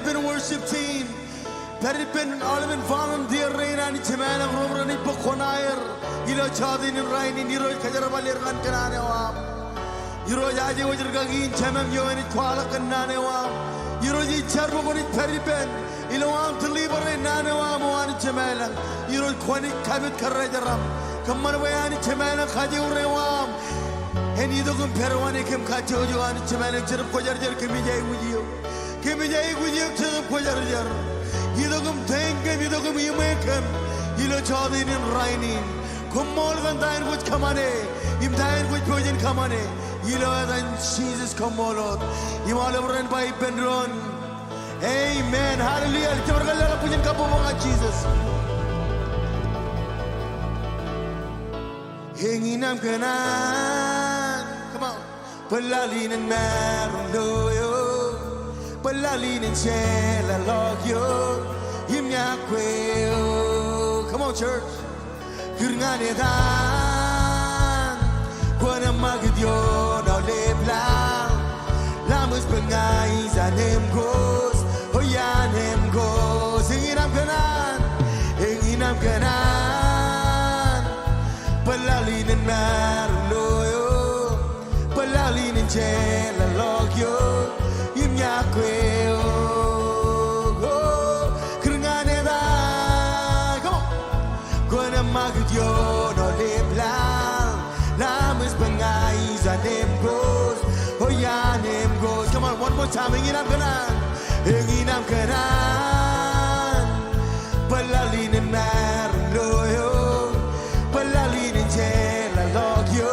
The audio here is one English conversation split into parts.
Peripin worship team. Peripin Oliven volunteer rainin Chimana Roman Pokonair. Ilo jotenin rainin Hiro Kajarabaliran Kananewam. Hiro Yaji Wajagin Chamam Yo and Kuala Kananewam. Hiro Charbon Peripin. Iloam to liberate Nanewam one Chimela. Hiro Quanic Kabit Karajaram. Come on away and Chimana Kajurewam. And you don't compare one Kim Kajojo and Chimana Kojajar Kimijay with you. Kimijay with you to the Kojajar. You don't come tank him, you don't come you make him. You know jotenin rainin. Komol and dine with Kamane. Him dine with Pojan Kamane. You know then Jesus Komol. You all over and by Pendron. Amen. Hallelujah. Jorgala Pujan Kapoma Jesus. Hanging up Kanan. Come on. Palalin and Maruloyo. Palalin and Shella Logyo. Iakwe. Come on, church. Kurganedan. Kwana Magdio. Now live loud. Lamus Pengais and him goes. Oh, yeah, him goes. Hanging up Kanan. Hanging up Kanan. Palalin and Maruloyo. Palalin and Shella Logyo. Iakwe. Magdio no live long. Lamus Bangais and name goes. Oh yeah, name goes. Come on, one more time. Hanging up Kanan. Hanging up Kanan. Palalin and Maruloyo. Palalin and Shella Logyo.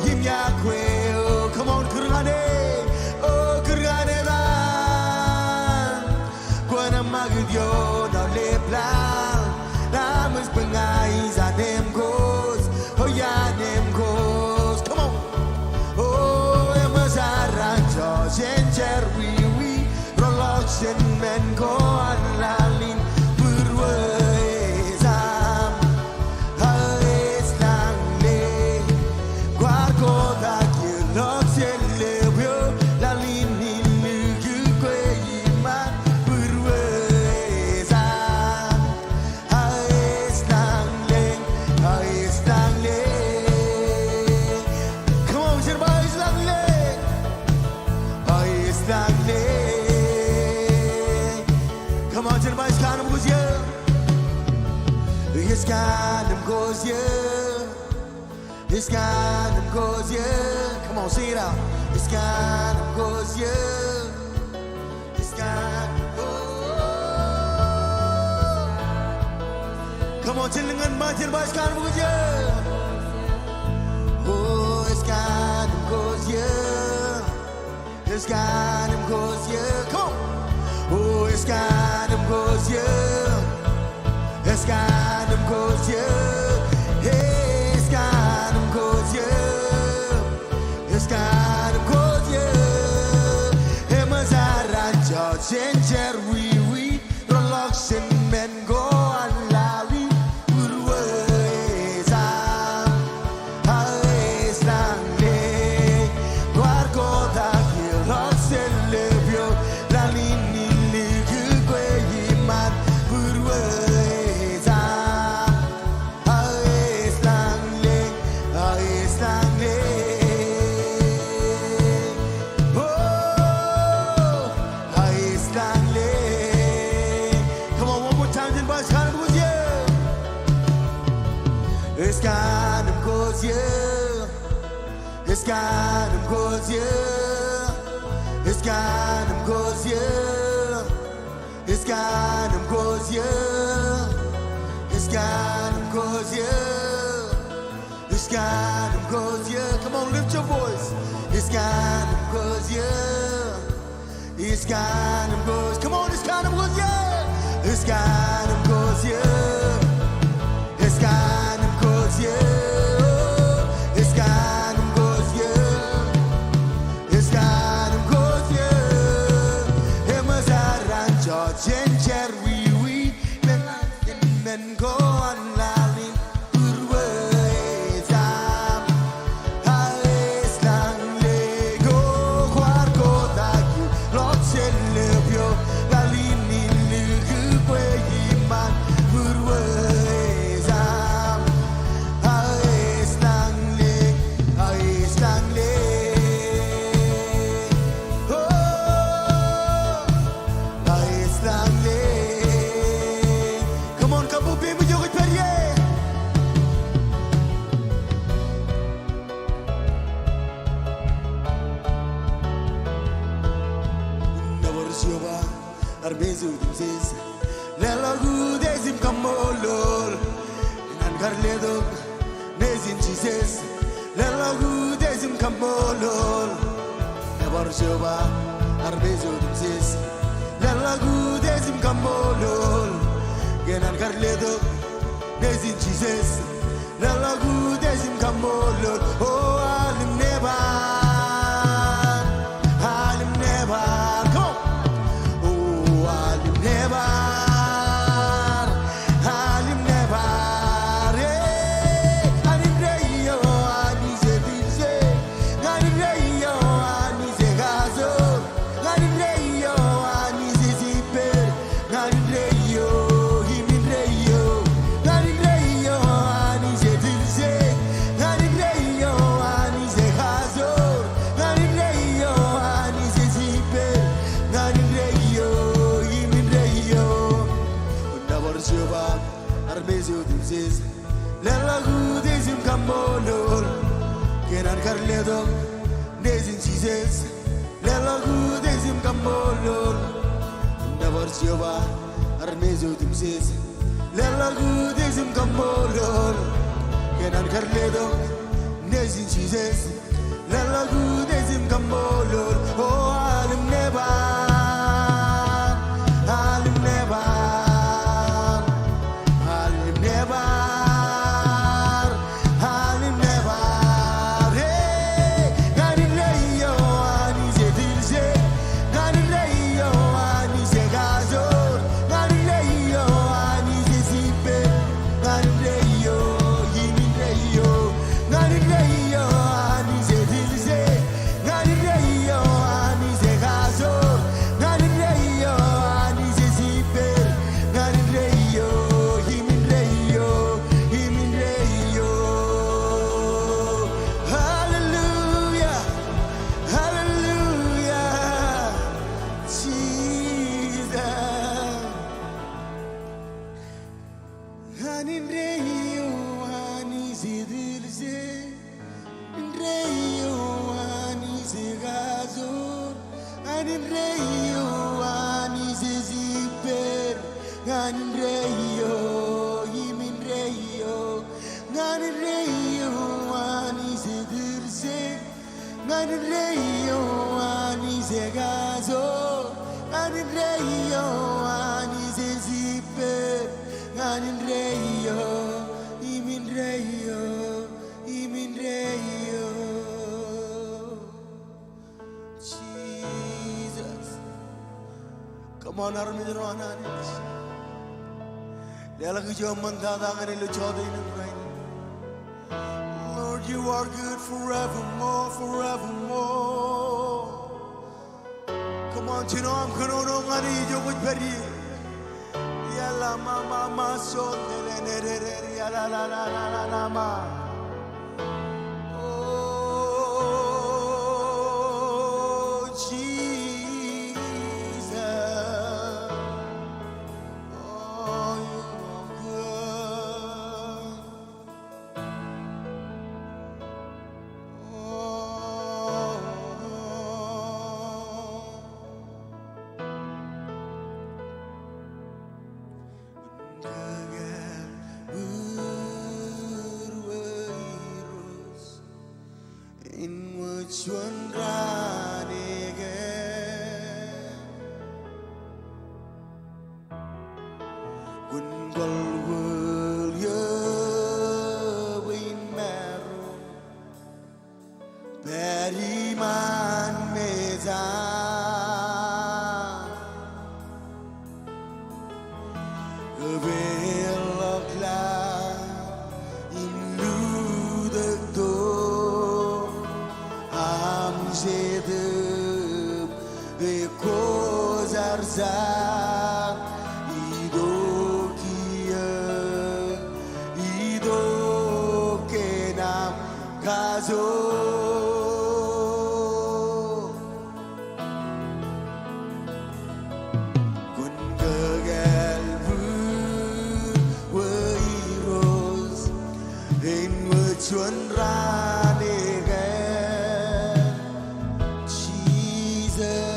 Iakwe. Come on, Kurgane. Oh, Kurgane da. Kwana Magdio no live long. Lamus Bangais and name goes. Oh yeah, name goes. Come on. Oh, Emazara George and Jerry. We Relaxin men go on lalin. Burwezam. Haes langle. Guarco da Kilox and Levio. Lalin in Iakwe man. Burwezam. Come on, everybody, kind of goes yeah. It's kind of goes yeah. It's kind of goes yeah. Come on, sing it out. It's kind of goes yeah. It's kind of goes. Come on, chilling and my everybody's kind of goes yeah. Oh, it's kind of goes yeah. It's kind of goes yeah. Come on. Oh, it's kind of goes yeah. It's kind of goes yeah. Hey, it's kind of goes yeah. It's kind of goes yeah. Hey, Mazara George and Jerry, we relaxing men go on lali. Urwezam, haes langle. Guarco da Kilox and Levio. Lalin. It's kind of goes yeah. It's kind of goes yeah. It's kind of goes yeah. It's kind of goes yeah. It's kind of goes yeah. It's kind of goes yeah. Come on, lift your voice. It's kind of goes yeah. It's kind of goes. Come on, it's kind of goes yeah. It's kind of goes yeah. It's kind of goes yeah. It's kind of goes yeah. It's kind of goes yeah. Emazara George and Jerry, we men go on lalin. Urwezam, haes langle go guarco da Kilox and Levio. arbezu dimsis lelagu desim kamolol nan garledok nezin chises lelagu desim kamolol never shoba arbezu dimsis lelagu desim kamolol genan garledok nezin chises lelagu desim kamolol oh alim neba lelagu desim kamolol kenan karledok nezin chises lelagu desim kamolol never shoba armezu dimsis lelagu desim kamolol kenan karledok nezin chises lelagu desim kamolol oh alim neba Come on, Armidronanis. Lord, you are good forevermore, forevermore. Come on, you know I'm going to go with Betty. Yalla, mama, so, la la la la la ma. Jesus,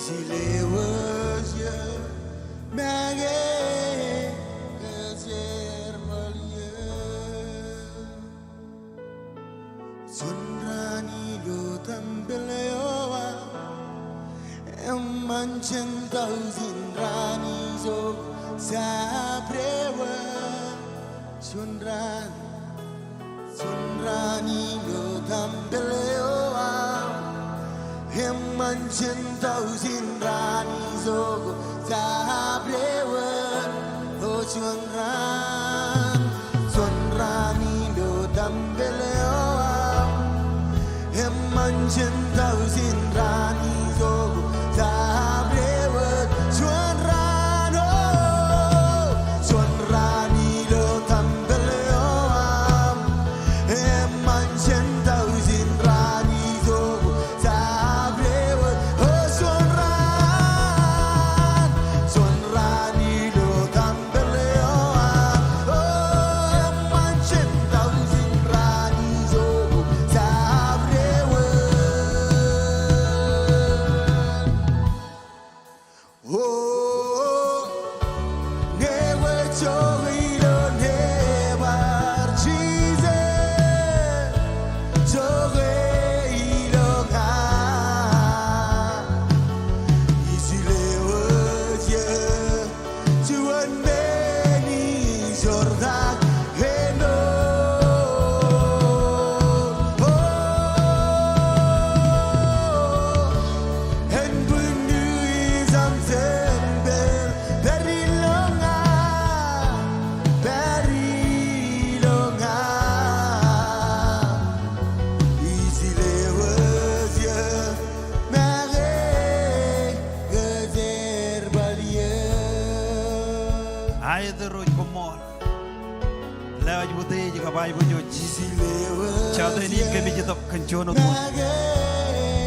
Easy levels, yeah. Maggie, Sunrani lo tambelewa, manchen thousand rani so sabrewa. Sunrani lo tambelewa, manchen thousand rani so sabrewa. Oh Sunrani lo tambelewa, manchen thousand rani so sabrewa. Sunrani lo tambelewa, manchen thousand rani so sabrewa. Oh Sunrani lo tambelewa, oh manchen thousand rani so sabrewa. Oh, never joy lo never Jesus, joy lo nga. Easy levels, yeah. Juan many Jordan, hello. And when you is on temple, very long, easy levels, yeah. Mare, gazer balia. Either Komol, Laj Woody, Gabai Wood, Easy levels, Jotenin can be the Conjono,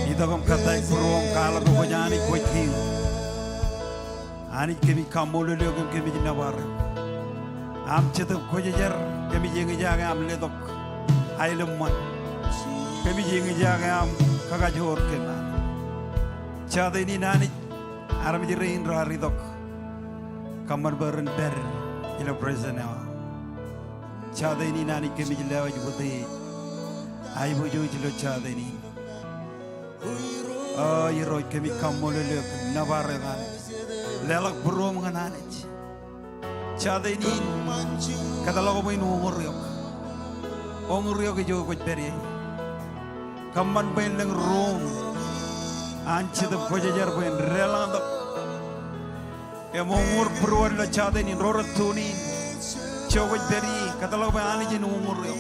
Idogam Katai, Kurom, Kala, Gojani, Quakin. And it can be Komol, can be Navarre. Am Chetam Kojajar, can be Yangam Ledok, Island one. Can be Yangam, Kagajor Kenan. Jotenin Anit, Aramirain Raridok. Kamar and Ber in a prison now. Chadeni Nani came in Levage with the I would use Chadeni. Oh, you wrote came Komol, Navarre, Lelak Brom and Anich. Chadeni Catalogwin Omuriok Joe with Berry. Come on, Bending Rome. Anchi the Pojajar when Relanda. Emor Bruin la Chadin in Roratuni, Chowit Berry, Cataloga Anijin Umurio.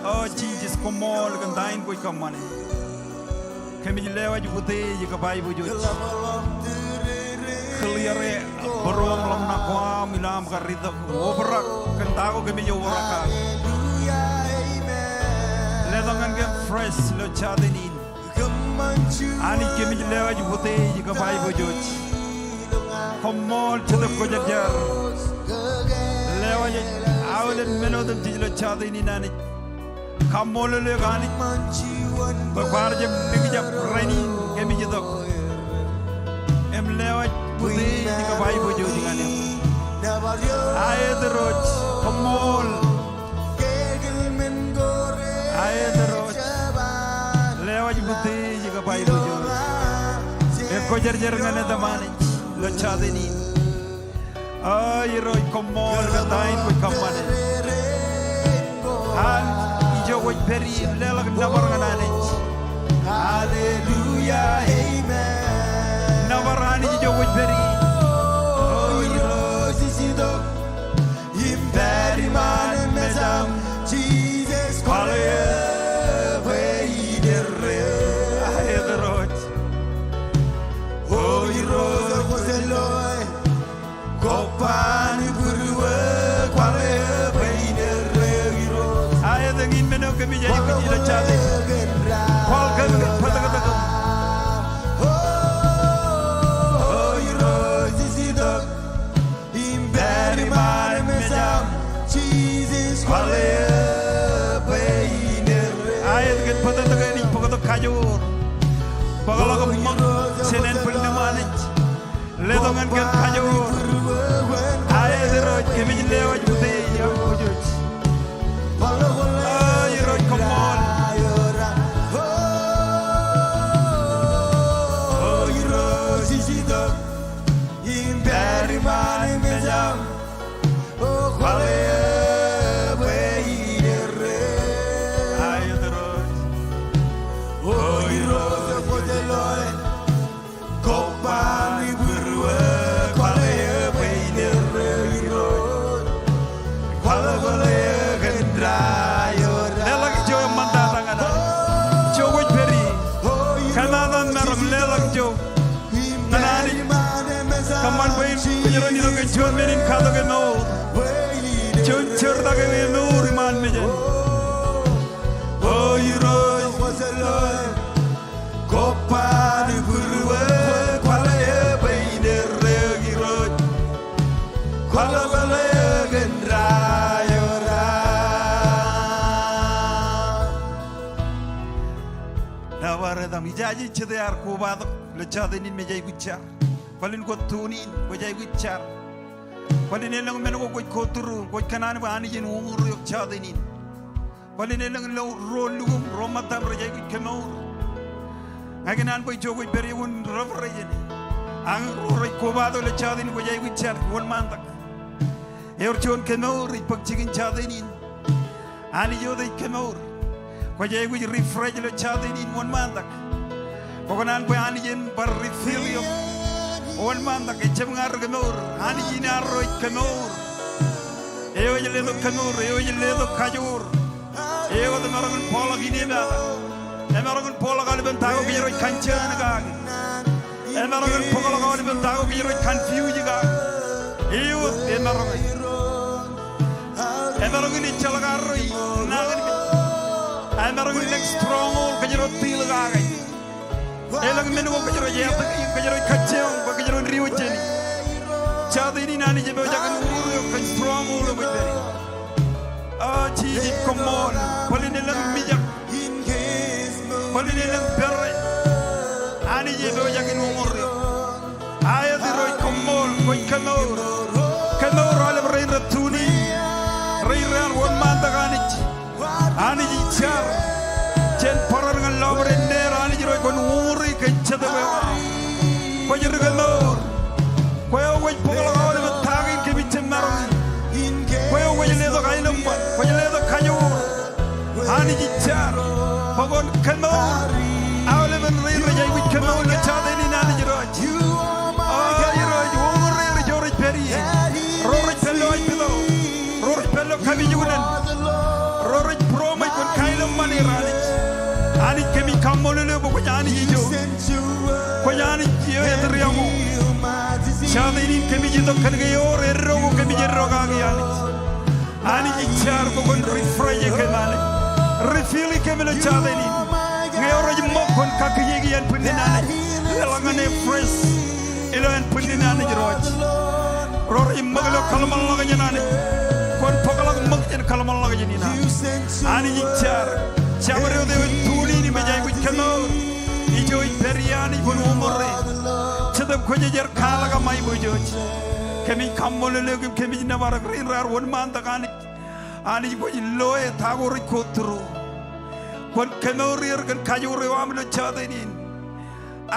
Oh, Jesus, Komol, can dine with come money. Can be leverage with the Yakabai with you. Clear Barom Lamnaqua, Milam Garrida, Overak, Cantago can be overaka. Let them get fresh, La Chadin. Ani can be leverage with the Yakabai with you. Komol to the Kojajar. Lewa out and meno the Tila Chadini Nani. Komol Legani. Babarjam Nigam Rainin, Gemijadok. Lewa Pudi, Nikabai Bujani. I the road, Komol. I the road. Lewa Pudi, Nikabai Bujani. Kojajar and the money. La Chadini. Oh, you wrote Komol, the time with Komol. And you would very Lelak Navaranic. Hallelujah, amen. Navarani, you would very. Oh, you rose, is it up? Him very man and Madame Jesus, call it away the rail. I hear the road. Oh, you rose. Kopani Burua, Quale, I think in Meno can be a Chadi. Welcome, Patagata. Oh, you rose, is it up? In very my Madame, Jesus, Quale, I get put at the Kajur. Pagala, Senen. ledongan kan kajur ae diroj kemi lewaj putih yang kujuj ay roj komol oh roj sisito imberi mani mejam oh kwale beire ay diroj oh roj kojeloy kopani burwe kwale beire roj kwale kwale gendra lelak jo manda tangana jo woj peri kanadan naram lelak jo nanani kaman bain kujeron ilo ke jo menin khado ke no jo cerda ke no riman meje oh iro kopani burwe kwale beine regiro kwale kwale gendra Nawaradam ijaji chedar kobatok lechadenin mejai guchar palin ko tunin ko jai guchar palin elang meno ko koturu ko kanan ba ani jin umur yok chadenin palin elang lo rolugum romatam rejai gukemor aganan boy jogo beri won ravrejen ang roy kobado lechadin ko jai guchar won mantak eurchon kemor ipak chigin chadenin ani yode kemor ko jai gu refresh le chadenin won mantak ko nan boy ani jen bar refill yo won mantak e chemngar kemor ani yin arroy kemor eo jele do kemor eo jele do kajur eo de marangul pola gine ba emarangul pola gal ben tago ki roy kanchana ga emarangul pola gal ben tago ki roy confuse ga eo emarangul ni chalaga roy nagan emarangul nek strong ol ka jero til ga ga elang menu ko jero yat ka jero kacheng ba ka jero riwo cheni chadini nani jebo jagan uru ka strong ol ba beri chi komol palin elang mijak palin elang perre ani jebo jagan umur ayat roy komol ko kanor ale rein ratuni rein real won manda ganich ani char chen parar ngal lawre ner ani roy kon uri kenchada be ko jirgal nor ko yo waj pogala wala be tagin ke bitte maro ko yo waj le do kainam ko le do kanyo ani char pagon kanor awle ben rein rejay wit kanor le chadeni nani jiroj ani kemi kamolele bo jani jo ko jani yo etriamu chadini kemi jido kange yore rogo kemi jero ga ani char ko kon refresh ke male refill kemi le chadini ngero mo kon kakye yan pindinane langane fresh ilo yan pindinane jiroj rori magalo kalmal laga janane kon pogala magjen kalmal laga janina ani char chamare de tuli ni mejai wit kano ijo periani kon umore chedam ko jejer kala ga mai bojoj kemi kamole legum kemi nawara green rar won man takani ani boji loe tagor kotru kon kano rir kan kajure wamlo chadenin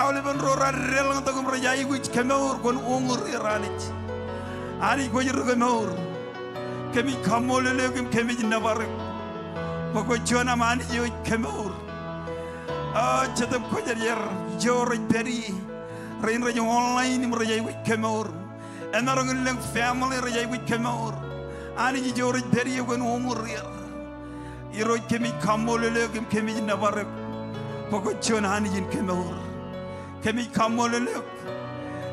awle ben rora relang tagum rajai wit kano kon umore ranich ani boji ruganor kemi kamole legum kemi nawara Poko chona mani yo kemur. Chedam ko jer jor peri. Rein rajo online ni rajai wit kemur. Enarong leng family rajai wit kemur. Ani jor peri yo kon umur rir. Iro kemi kamole legem kemi nabarek. Poko chona ani jin kemur. Kemi kamole leg.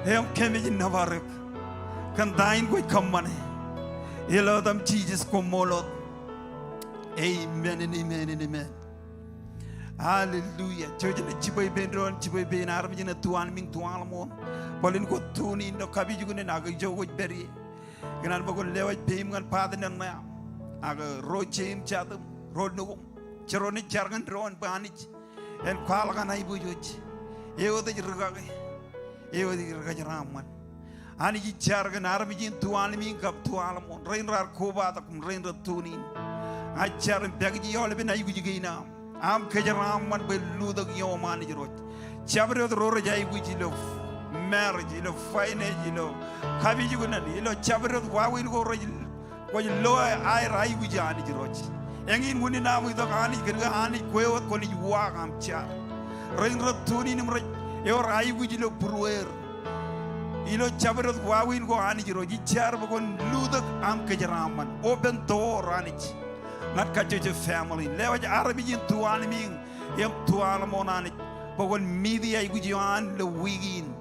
Hem kemi nabarek. Kan dain ko kamane. Elodam Jesus komolot. Amen and amen and amen. Hallelujah. Church na chiboy benron chiboy ben armi na tuan ming tuan mo. Polin ko tuni no kabi jugo na aga jogo beri. Ganan bago lewaj beim ngan pada na na. Aga rojem chatum rod no cheroni jargan ron banich. En kwala kan ai bujoj. Ewo de jirgage. Ewo de jirgage raman. Ani jargan armijin tuan min kap tualamon rain rar kobatok rain ratunin. Ajar bagi oleh ben ayu jigina. Am kejaram man beludak yoman jirot. Chabro roro jai gujilo marriage ilo finance ilo kabi jigunan ilo chabro wawin go rojil go lo ay rai gujani jirot. Engin muni namu itu kani kerja ani kuewat koni juak am car. Rain ratunin meraj yor rai gujilo purwer. Ilo chabro wawin go ani jirot. Jar bagon ludak am kejaraman open door anich. Not catch your family. Lewaj Arabijin tuan ming yam tuan monani. Bagon media igujian le wigin.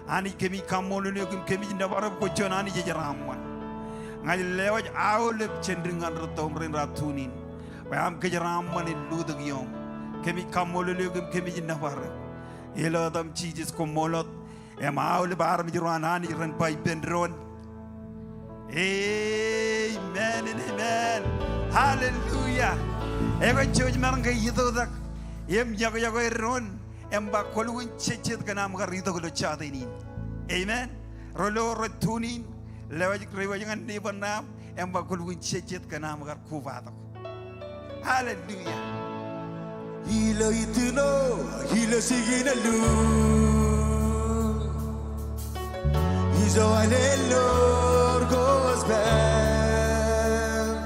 Ani kemi kamolu le kemi nabarab kojon ani jejaraman. Ngai lewaj aulep cendringan rotom rin ratunin. Bayam kejaraman in ludag yom. Kemi kamolu le kemi nabarab. Ilo adam cheeses komolot. Em aulep aramijuan ani ran pai pendron. Amen and amen. Hallelujah. Ego church maranga yito dak. Em yago eron. Em ba koluin chechet kanam garito ko chadenin. Amen. Rolo rotunin. Lewajik rewajangan nebanam. Em ba koluin chechet kanam gar kuvadak. Hallelujah. Hilo ituno, hilo siginalu. Izo alelor goes back.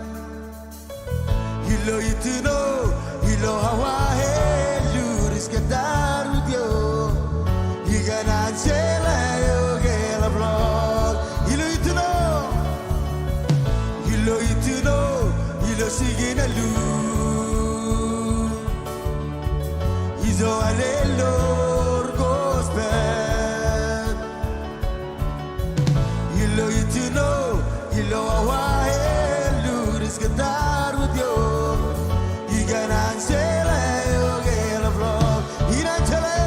Hilo ituno, hilo hawahe luris katarudio. Higanan sela yo gela vlog. Hilo ituno, hilo siginalu. Izo alelor goes back. Hilo ituno, hilo hawahe luris katarudio. Higanan sela yo gela vlog. Hinan sela yo,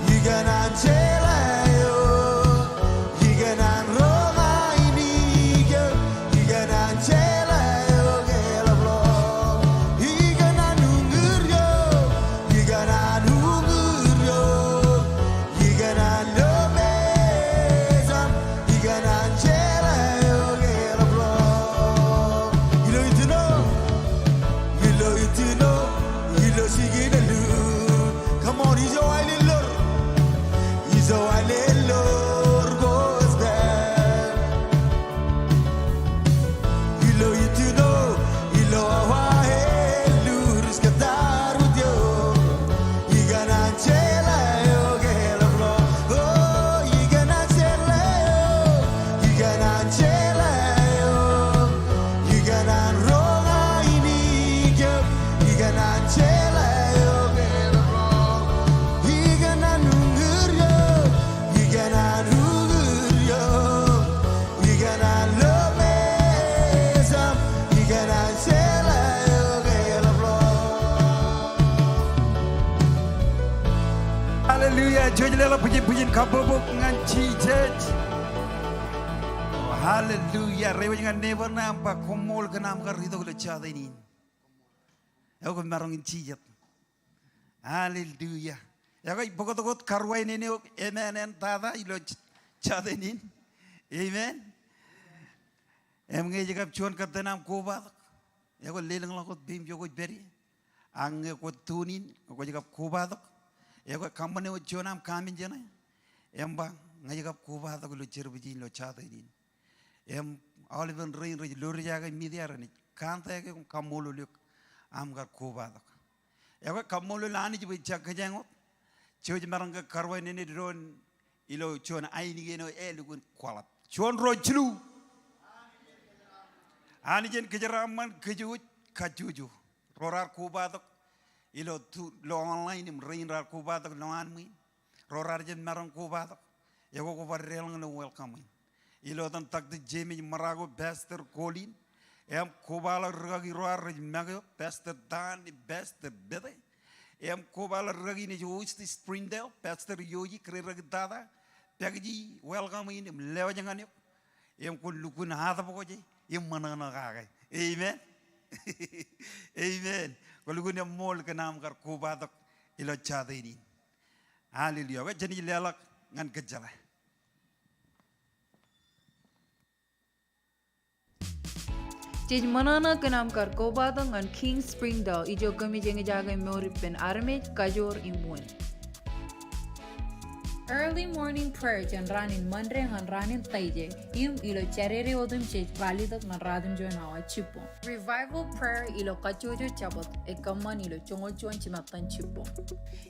higanan sela yo, higanan roma inige, higanan sela yo gela vlog. Higanan ungur yo, higanan lomezam, higanan sela yo gela vlog. Hilo ituno, hilo siginalu. Come on, Izo alelor, Izo alelor goes back. Hilo ituno, hilo awahe luris katarudio. Higanan sela yo gela vlog. Oh, higanan sela yo, higanan sela yo, higanan ronga inige, higanan sela yo gela vlog. Higanan ungur yo, higanan lomezam, higanan sela yo gela vlog. Hallelujah. Joy lela puji-pujiin kabobok nganci church. Hallelujah. Rewajangan never nampak komol kenam garito ko chadenin. Ako marong chijat. Hallelujah. Ako pokot karway nini amen and tada ilo chadenin. Amen. Em ngaji kap chuan katanam koba. Ako lelang lakot bim joko beri. Ang ko tunin ako jikap koba. Ako kampane o chuanam kamin jana. Em bang ngaji kap koba ko lo cherbiji lo chadenin. Em oliven rain lori jaga media rani. Kanta ke kamolo luk am gar koba. Ako kamolo lani jibu chakajangot. Choj maranga karway nini drone ilo chuan aini geno elugun kwalat. Chuan rojlu. Anijen kejaraman kejuj kajuju. Rorar kubatok ilo tu lo online im rain rar kubatok lo anmi. Rorar jen marang kubatok. Yago ko barrel ngalo welcome. Ilo tan tak de jemi marago bester kolin. Em kubala ragi roar mago bester dan bester bede. Em kubala ragi ni joisti Springdale bester yoji kre ragi dada. Pagji welcome in lewa jangan yuk. Em kun lukun hata pokoje. Em mana kagai. Amen. Amen. Kalau guna mall ke nam kar kubatok ilo chadenin. Hallelujah. Jadi lelak ngan kejalah. Stage manana kanam kar kobatok an King Spring daw ijo kami jenge jaga moripin arme kajor imun. Early morning prayer jan ranin mandre han ranin taije ilo charere odum che validak na radum jo na chipo. Revival prayer ilo kachojo chabot ekaman ilo chongol chuan chinatan chipo.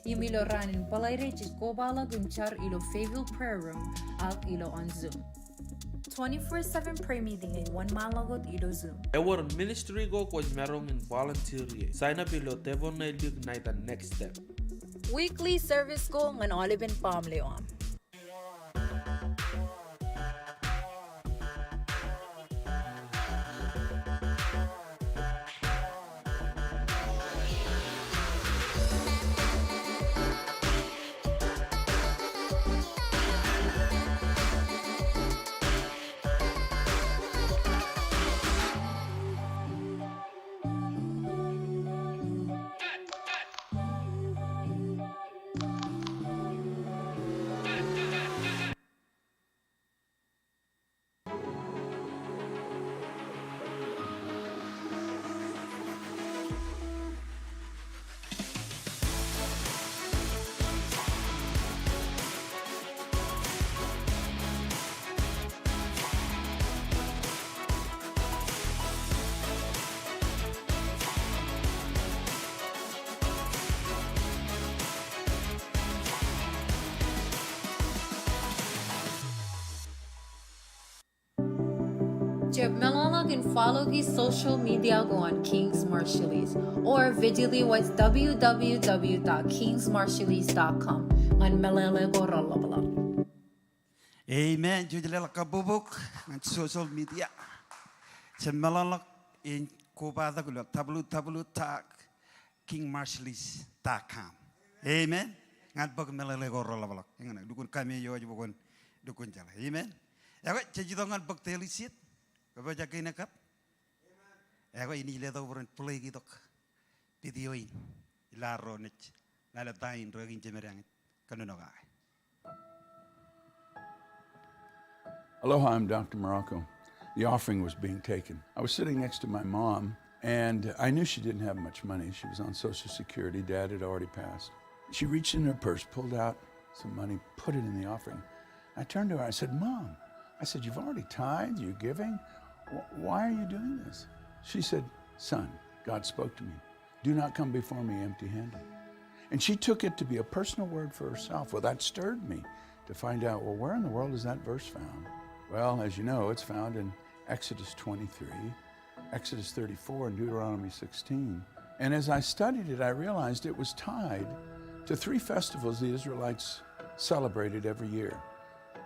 Ilo ranin palaire chis kobala gumchar ilo Fayetteville prayer room ak ilo on Zoom. 24/7 prayer meeting in 1 malagot ilo Zoom. Our ministry go was merong in volunteer. Sign up ilo tevon na night the next step. Weekly service ko ngan olibin pamleon. Jeb Melala can follow his social media go on Kings Marshallese or visually what's www.kingsmarshallese.com on Melala go rollabala. Amen. Jujalala kabubuk on social media. Semalala in kobatok www.tak kingmarshallis.com. Amen. Ngat bag melala go rollabala. Ingana dukun kami yo jibukun dukun jala. Amen. Yawa cejidongan bag telisit. Baca kena kap, aku ini lihat orang play gitu, videoin, laro nec, lalu tain rogin cemerang, kanu naga. Aloha, I'm Dr. Morocco. The offering was being taken. I was sitting next to my mom, and I knew she didn't have much money. She was on Social Security. Dad had already passed. She reached in her purse, pulled out some money, put it in the offering. I turned to her, I said, Mom, I said, you've already tithed, you're giving? Why are you doing this? She said, Son, God spoke to me. Do not come before me empty-handed. And she took it to be a personal word for herself. Well, that stirred me to find out, well, where in the world is that verse found? Well, as you know, it's found in Exodus 23, Exodus 34, and Deuteronomy 16. And as I studied it, I realized it was tied to 3 festivals the Israelites celebrated every year.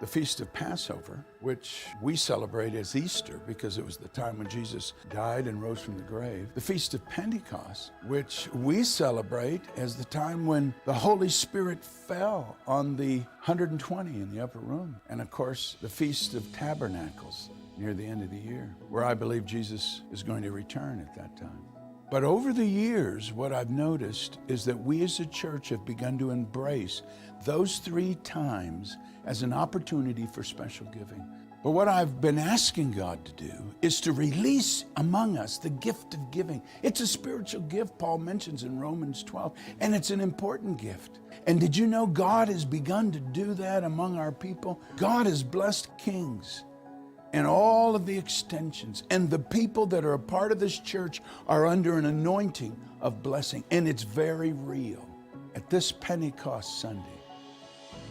The Feast of Passover, which we celebrate as Easter because it was the time when Jesus died and rose from the grave. The Feast of Pentecost, which we celebrate as the time when the Holy Spirit fell on the 120 in the upper room. And of course, the Feast of Tabernacles near the end of the year, where I believe Jesus is going to return at that time. But over the years, what I've noticed is that we as a church have begun to embrace those 3 times as an opportunity for special giving. But what I've been asking God to do is to release among us the gift of giving. It's a spiritual gift, Paul mentions in Romans 12, and it's an important gift. And did you know God has begun to do that among our people? God has blessed kings and all of the extensions, and the people that are a part of this church are under an anointing of blessing, and it's very real. At this Pentecost Sunday,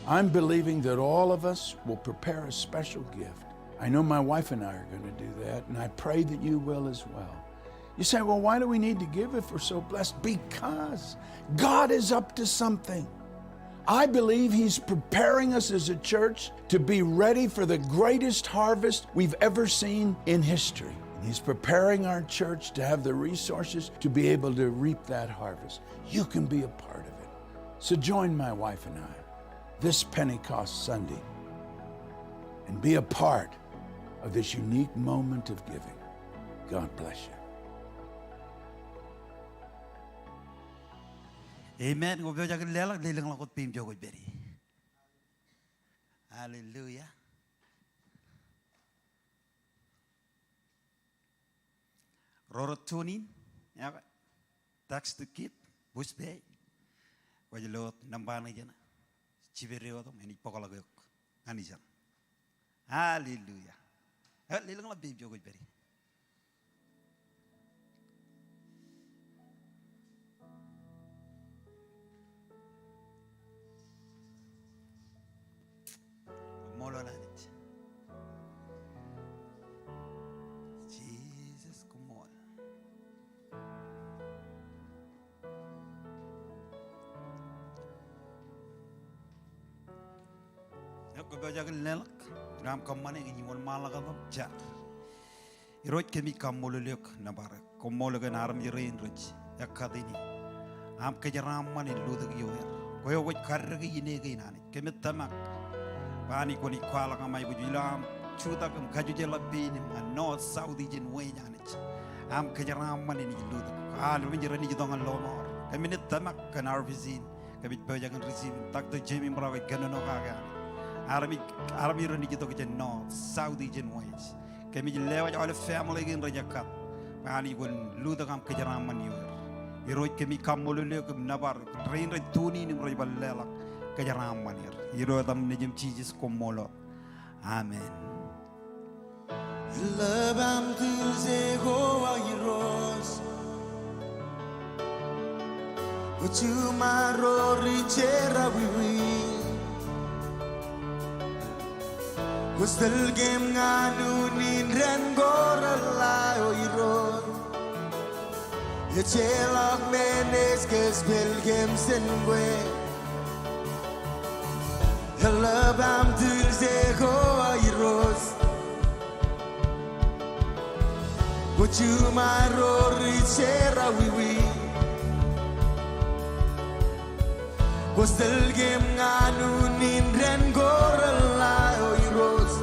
I'm believing that all of us will prepare a special gift. I know my wife and I are going to do that, and I pray that you will as well. You say, well, why do we need to give if we're so blessed? Because God is up to something. I believe He's preparing us as a church to be ready for the greatest harvest we've ever seen in history. He's preparing our church to have the resources to be able to reap that harvest. You can be a part of it. So join my wife and I this Pentecost Sunday and be a part of this unique moment of giving. God bless you. Amen. Hallelujah. Rorotunin, Iakwe, tax to keep, bush pay. Wajah lot nambah ni jana, ciberio tu, ini pokok lagi, anisan. Hallelujah. Lilang lah baby jogo beri. Molo lanit. Jesus Komol. Aku baca kelelak. Ram kamane ini mul malaga bam jar. Iroj kemi kamol lek nabara. Komol gan aram jirin roj. Yakadini. Am kejaram mani ludak yoer. Koyo waj kargi ini gini. Kemi tamak. Bani koni kuala kamai bujilam. Chuta kam kaju jela bini man north south ijin way janich. Am kejaram mani ni ludak. Al winjirani jidongan lomor. Kemi ni tamak kan arvizin. Kemi bajagan receive. Tak tu jemi merawa ganono kaga. Arami rani kita ke north, south region wise. Kami lewat oleh family yang rajakat. Bani pun lu tak kam kejaran manior. Iroj kami kamulu leo kem nabar. Rain tuni ni meraj balelak kejaran manior. Iroj tam nejem Jesus Komol. Amen. Lebam tuze goa iros. Ucuma rori cera wiwi. Gustel game nganu nindren goralayo iron. Ye chelak menes kespel game senwe. Helabam tulse go iros. Gucuma rori chera wiwi. Gustel game nganu nindren goralayo iros.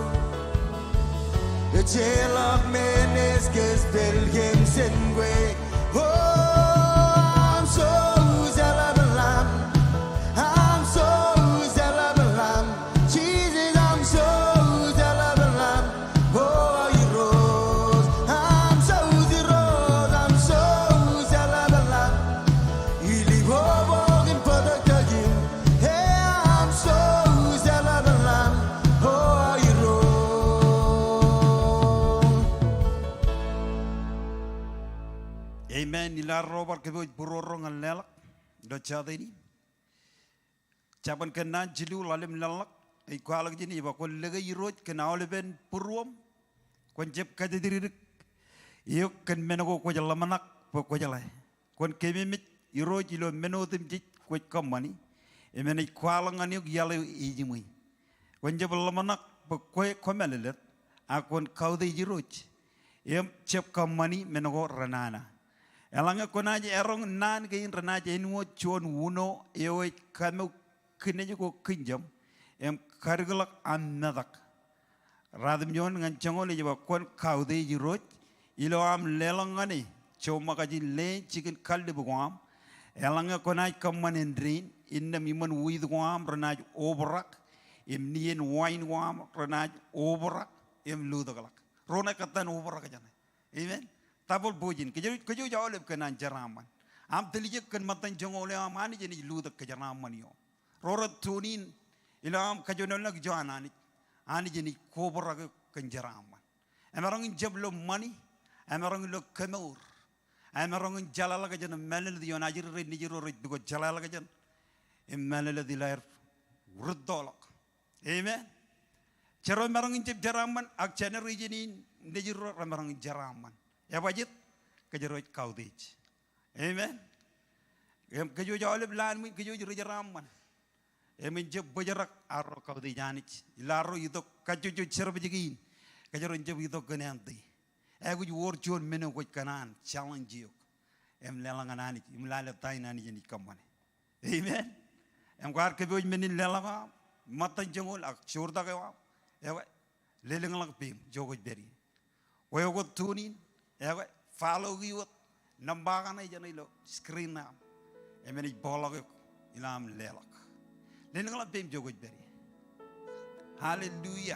Ye chelak menes kespel game senwe. Oh, I'm so zalabalam. I'm so zalabalam. Jesus, I'm so zalabalam. Oh, iros. I'm so zeros. I'm so zalabalam. Ili bobo in padakagim. Hey, I'm so zalabalam. Oh, iros. Amen. Ilar robar keboj burorong alelak. Docada ini. Caban kena jilu lalim lalak. Ikualak jini iba kau lega iroj kena oleben puruam. Kau jeb kaje diririk. Iuk ken menago kau jalamanak kau jalai. Kau kemimit iroj ilo menotim jit kau kamani. Emene ikualang aniuk yale ijimui. Kau jeb lamanak kau melelet. Aku kau de iroj. Em cep kamani menago ranana. Elanga konaje erong nan kain renaje inwo chon wuno eoi kanu kineje ko kinjam em kargalak annadak radim jon ngan changole jeba kon kaude jiroj ilo am lelangani choma kaji le chicken kalde bugam elanga konaj kamman endrin inna miman with guam renaj overak em nien wine guam renaj overak em ludagalak rona katan overak jana amen tabol bojin kejo jawab kenan jaraman am telige ken matan jongole am ani jeni ludak ke jaraman yo rorat tunin ilam kejo nolak joanani ani jeni kobra ke jaraman amarang jablo mani amarang lo kemur amarang jalala ke jan melel di onajir re nijiro re bigo jalala ke jan melel di lair wurdolak amen cero marang jeb jaraman ak channel jeni nijiro marang jaraman ya wajib kejeroj kaudij, amen. Kejo jawab lan min kejo jeraman, amen jeb bejerak arro kaudijanich, ilaro itu kejo cerba jegin, kejo jeb itu kenanti. Aku jual jual menu kuat kanan challenge yuk, lelangan ani, lalat tain ani jadi kamane, amen. Kuar kejo menin lelangan, mata jengol ak surda kewa, ya lelangan pim jogoj beri, koyo tunin. Iakwe follow giwat nambakan aja nih lo screen nam, emeni bolak ilam lelak, lain kalau pem jogot beri, haleluya.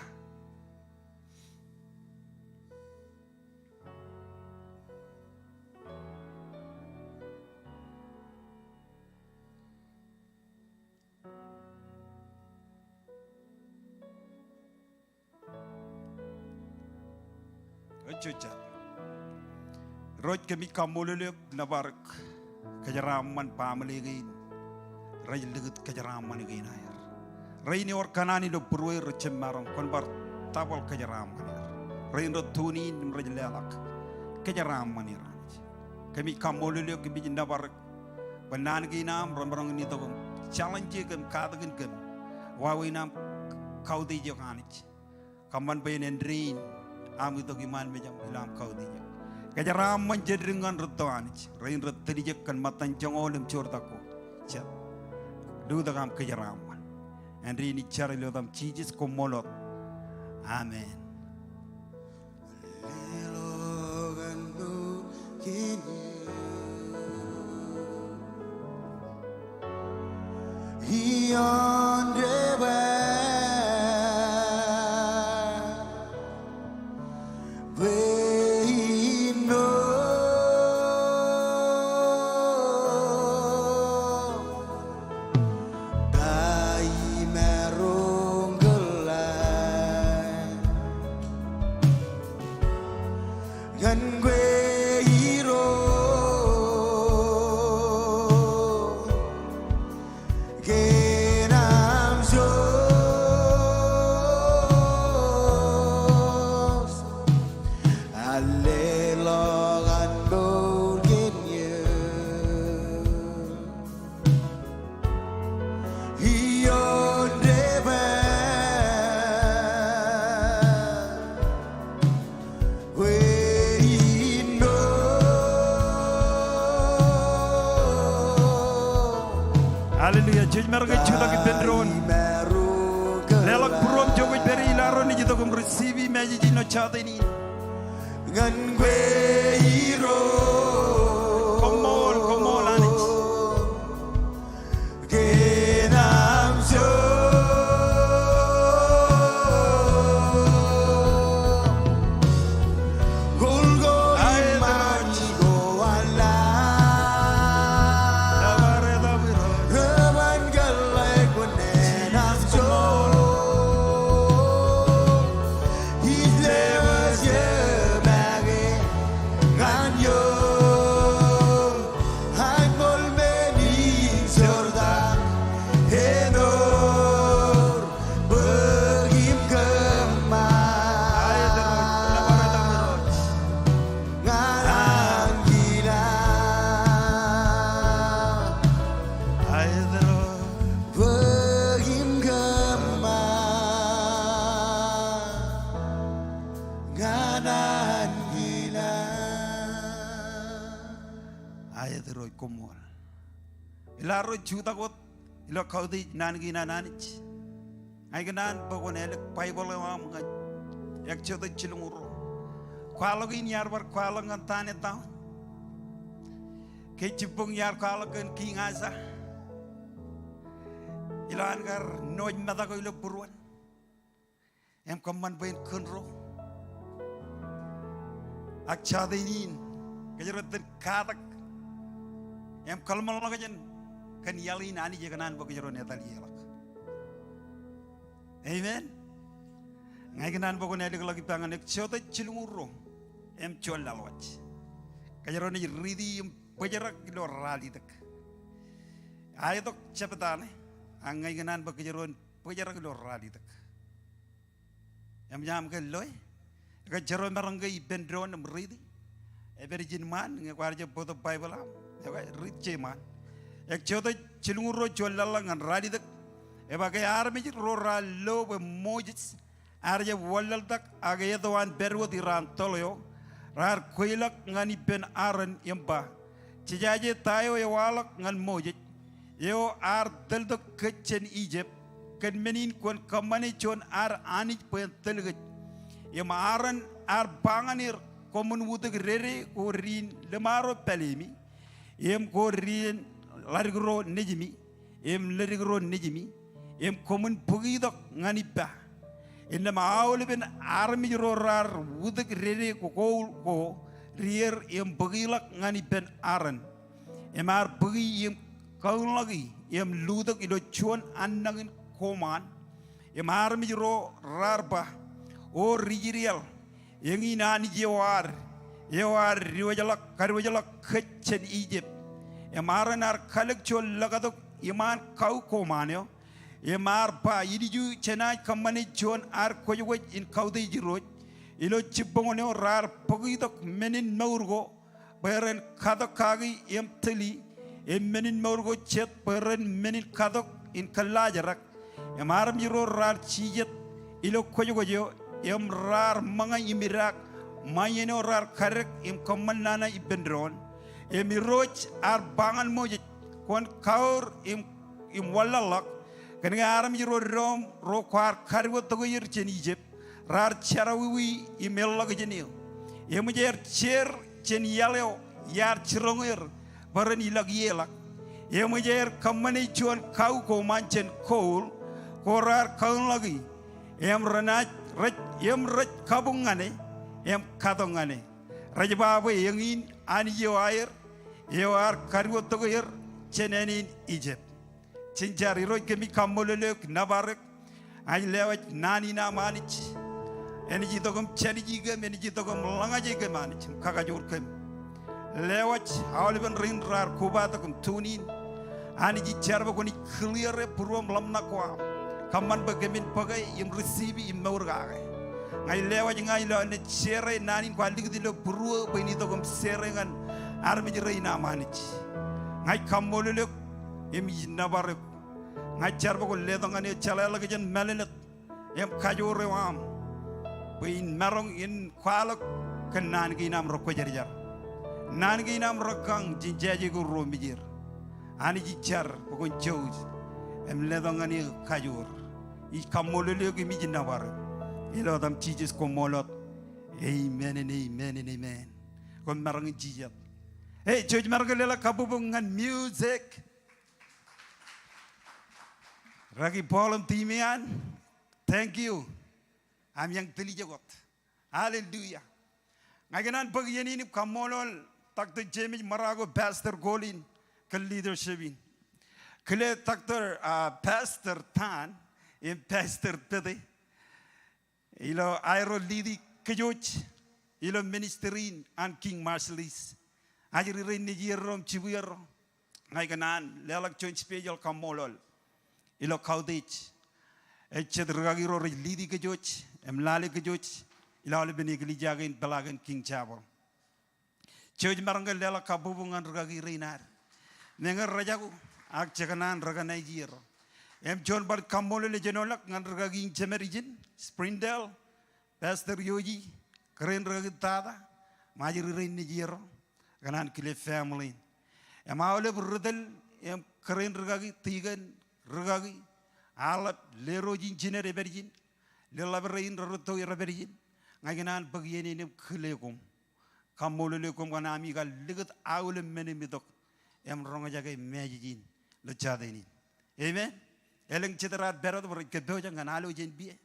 cuca. Roj kami kamululuk nabarak kajaraman pamaligain. Ray legut kajaraman igain ayar. Ray ni or kanani do purwe recem marong konbar tabal kajaraman ayar. Ray ro tuni ray lelak kajaraman ayar. Kami kamululuk kami nabarak banan ginam rombarong ni to challenge kan kadagan kan wawinam kaudi jokanich. Kaman bayin endrin am itu giman mejam ilam kaudi. Kajaram menjadikan rotoanich. Rain rotrijek kan matan jongolem chortako. Chat. Dudagam kajaraman. Endrin ichari lodam chijis komolot. Amen. Hallelujah. Jadi mereka juta kita bendron. Lelak purom jogo beri laron ni kita kum receive meji jino jotenin. Ngan gue hero. Komol anis. Genam so. Komol. Ilaro juta kot ilo kaudi nangi nananich. Ay ganan bagon elek Bible am ngai yak chota chilunguro. Kwalo gin yar bar kwalo ngantane taw. Ke chipung yar kwalo gen king asa. Ilan gar noj mata ko ilo buruan. Em kaman bain kunro. Ak jotenin kajarot katak. Em kalmal lagajan kan yalin ani jaganan bagajaron netal yalak. Amen. Ngai ganan bagon elik lagi pangan ek chota chilunguro em chol lalwach. Kajaron ni ridi em pajarak lo rali tak. Ayo tok cepetane. Angai ganan bagajaron pajarak lo rali tak. Em jam ke loy. Kajaron barangay bendron em ridi. Everjin man ngakwarja boto Bible am. Riche man. Ek chota chilunguro cholala ngan radi tak. Eba ke army rora lo be mojits. Arja walal tak agaya doan berwo di rantolo. Rar kuilak ngani pen aran yamba. Cijaje tayo e walak ngan mojit. Yo ar deldok kechen Egypt. Ken menin kon kamani chon ar anij pen telget. Yama aran ar banganir komun wutek rere ko rin lemaro pelemi. Em ko rien larigro nejimi em larigro nejimi em komun pugidok ngani ba inna maawle ben armi rorar wudak rere ko rier em pugilak ngani ben aran em ar pugi em kaulagi em ludak ilo chuan annangin koman em armi ro rarba o rigirial yang inan yewar riwajalak kecen Egypt emaran kalik chol lagadok iman kau komanyo emar pa yidiju chenai kamani chon koywe in kaude jiroj ilo chibongonyo rar pogidok menin maurgo beren kadok kagi teli menin maurgo chet beren menin kadok in kalajarak emaram jiro rar chijet ilo koygo rar manga imirak mayeno rar karek kamanana ibendron emiroj bangan mojit kon kaur wallalak kan ngaram jiro rom ro kwar karwo togo yer chen Egypt rar charawi imella gjenio mujer cher chen yaleo yar chironger baran ilag yelak mujer kamane chuan kau ko manchen koul korar kaun lagi ranaj raj kabungane kadongane rajbabu yengin ani yewar karwo togo yer chenenin Egypt cinjari roj kemi kamolelek nabarek ay lewaj nani na manich eni jitogum cheni jigem eni jitogum langaje ke manich kaga jor kem lewaj awliben rin rar kubatakum tunin ani ji charba koni clear purom lamna kwa kaman bagemin pagai im receive im mawrga ngay lewaj ngay lo ne chere nani kwa ligdilo puru beni togum serengan armi reina manich ngay kamolelek emi nabarek ngajar bako ledongane chalala kejen melenet kajore wam buin marong in kwalok kenan ginam rokko jarjar nan ginam rokang jinjaji go romijir ani jijar bako jows ledongane kajor I kamolele ke mi nabar ilo dam Jesus komolot amen and amen and amen kon marong jijat hey George margalela kabubungan music Ragi Paulum Timian, thank you. I'm young Telijagot. Hallelujah. Naganan pagyanin Komol, Dr. Jamie Marago, Pastor Golin, leadership in. Kale Dr. Pastor Tan, in Pastor Tede. Ilo Iro Lidi Kajoch, Ilo Ministerin and King Marshallis. Ajiri Rain Nigerom Chibuero. Naganan, Lelak Church Special Komolol. Ilo kaudich, echedrugagiro lidi kejoch, emlali kejoch, ilo lebenigli jagin belagan King Chapel. Church marangal lela kabubungan rugagi reinar. Nengar rajaku, ak cekanan raganai jiro. John Bart Komol le jenolak ngan rugagi chemerijin, Springdale, Pastor Yoji, keren rugagitada, majiri rein jiro, kanan kile family. Amaule brudel, keren rugagi tigan. Rugagi, alap lerojin jinere berjin, lelaberin roto iraberjin, ngagenan bagian ini kelekum, kamolelekum kana amiga ligat awle menemitok, rongajaga majijin, lecadeni. Amen. Eleng cedera berat berkedoja nganalo jen bie,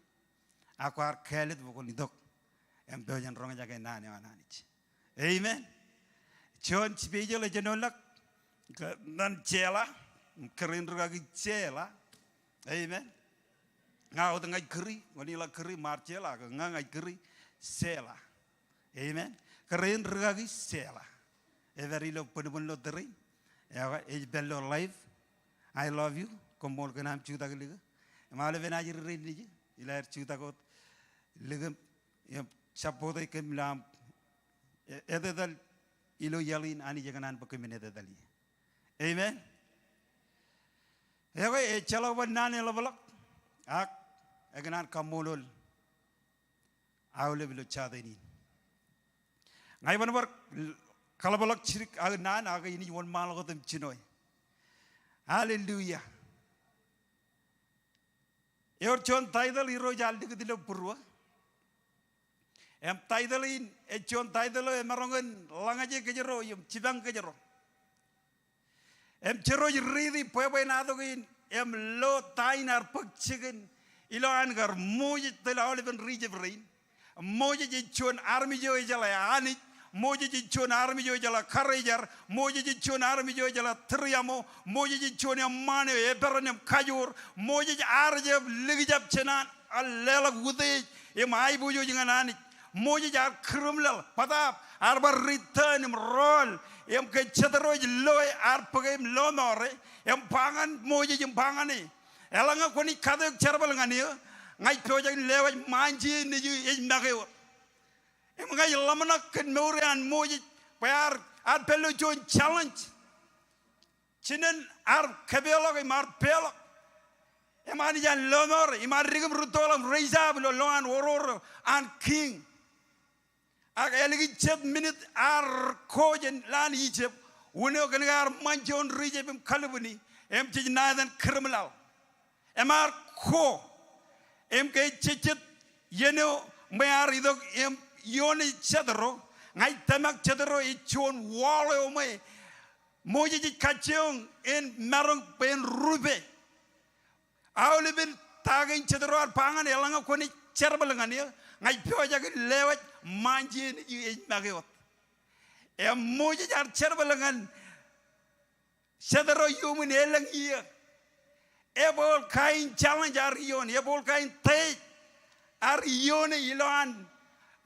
akuar kelet bukonidok, dojan rongajaga nane mananich. Amen. John spejole jenolak, nan cela. Keren rugagi cela, amen. Ngau tengah keri, wanila keri marcela, ngangai keri cela, amen. Keren rugagi cela. Every lo penubun lo teri, ya, bello life. I love you. Komol kenam cuta keliga. Malu venajir rini, ilar cuta kot. Ligam, ya, sapode kemlam. Edadal ilo yalin ani janganan pakemin edadali. Amen. Ewe chalo banane labalak ak eganan kamolol awle bilo chadeni ngai banbar kalabalak chirik ag nan aga ini won malagotem chinoy hallelujah yor chon taidal iro jaldi gdilo purwa taidalin chon taidalo marongan langaje kejero yum chibang kejero chero ridi pueblo nadogin lo tainar pagchigen ilo angar moje tela oliven rijebrain moje chon army jo jala ani moje chon army jo jala karajar moje chon army jo jala triamo moje chon amane e beranem kajur moje arje ligijab chenan allela gude e mai bujo jinganani moja jar criminal padap arba return im roll em ke chatero loy ar pagem lonore em pangan moja jim pangani elanga koni kadek charbal ngani ngai project lewa manji ni ju e mageo em ngai lamana ken morian moja par ar pelo join challenge chinen ar kabelo ke mar pelo emani jan lonor imar rigum rutolam reizab lo loan oror an king ag eligi chet minute ar kojen lan Egypt uno gar manjon rijebim kalbuni em tijnadan criminal emar ko em ke chet yeno mayar idok em yoni chadro ngai tamak chadro I chon walo me moji kachong en marong pen rube awlibin tagen chadro ar pangan elanga koni cherbalangani ngai pyoja ke lewat manjin I mageot em moji jar cherbalangan chadro yumun elang iya ebol kain challenge ar yon ebol kain tay ar yon ilan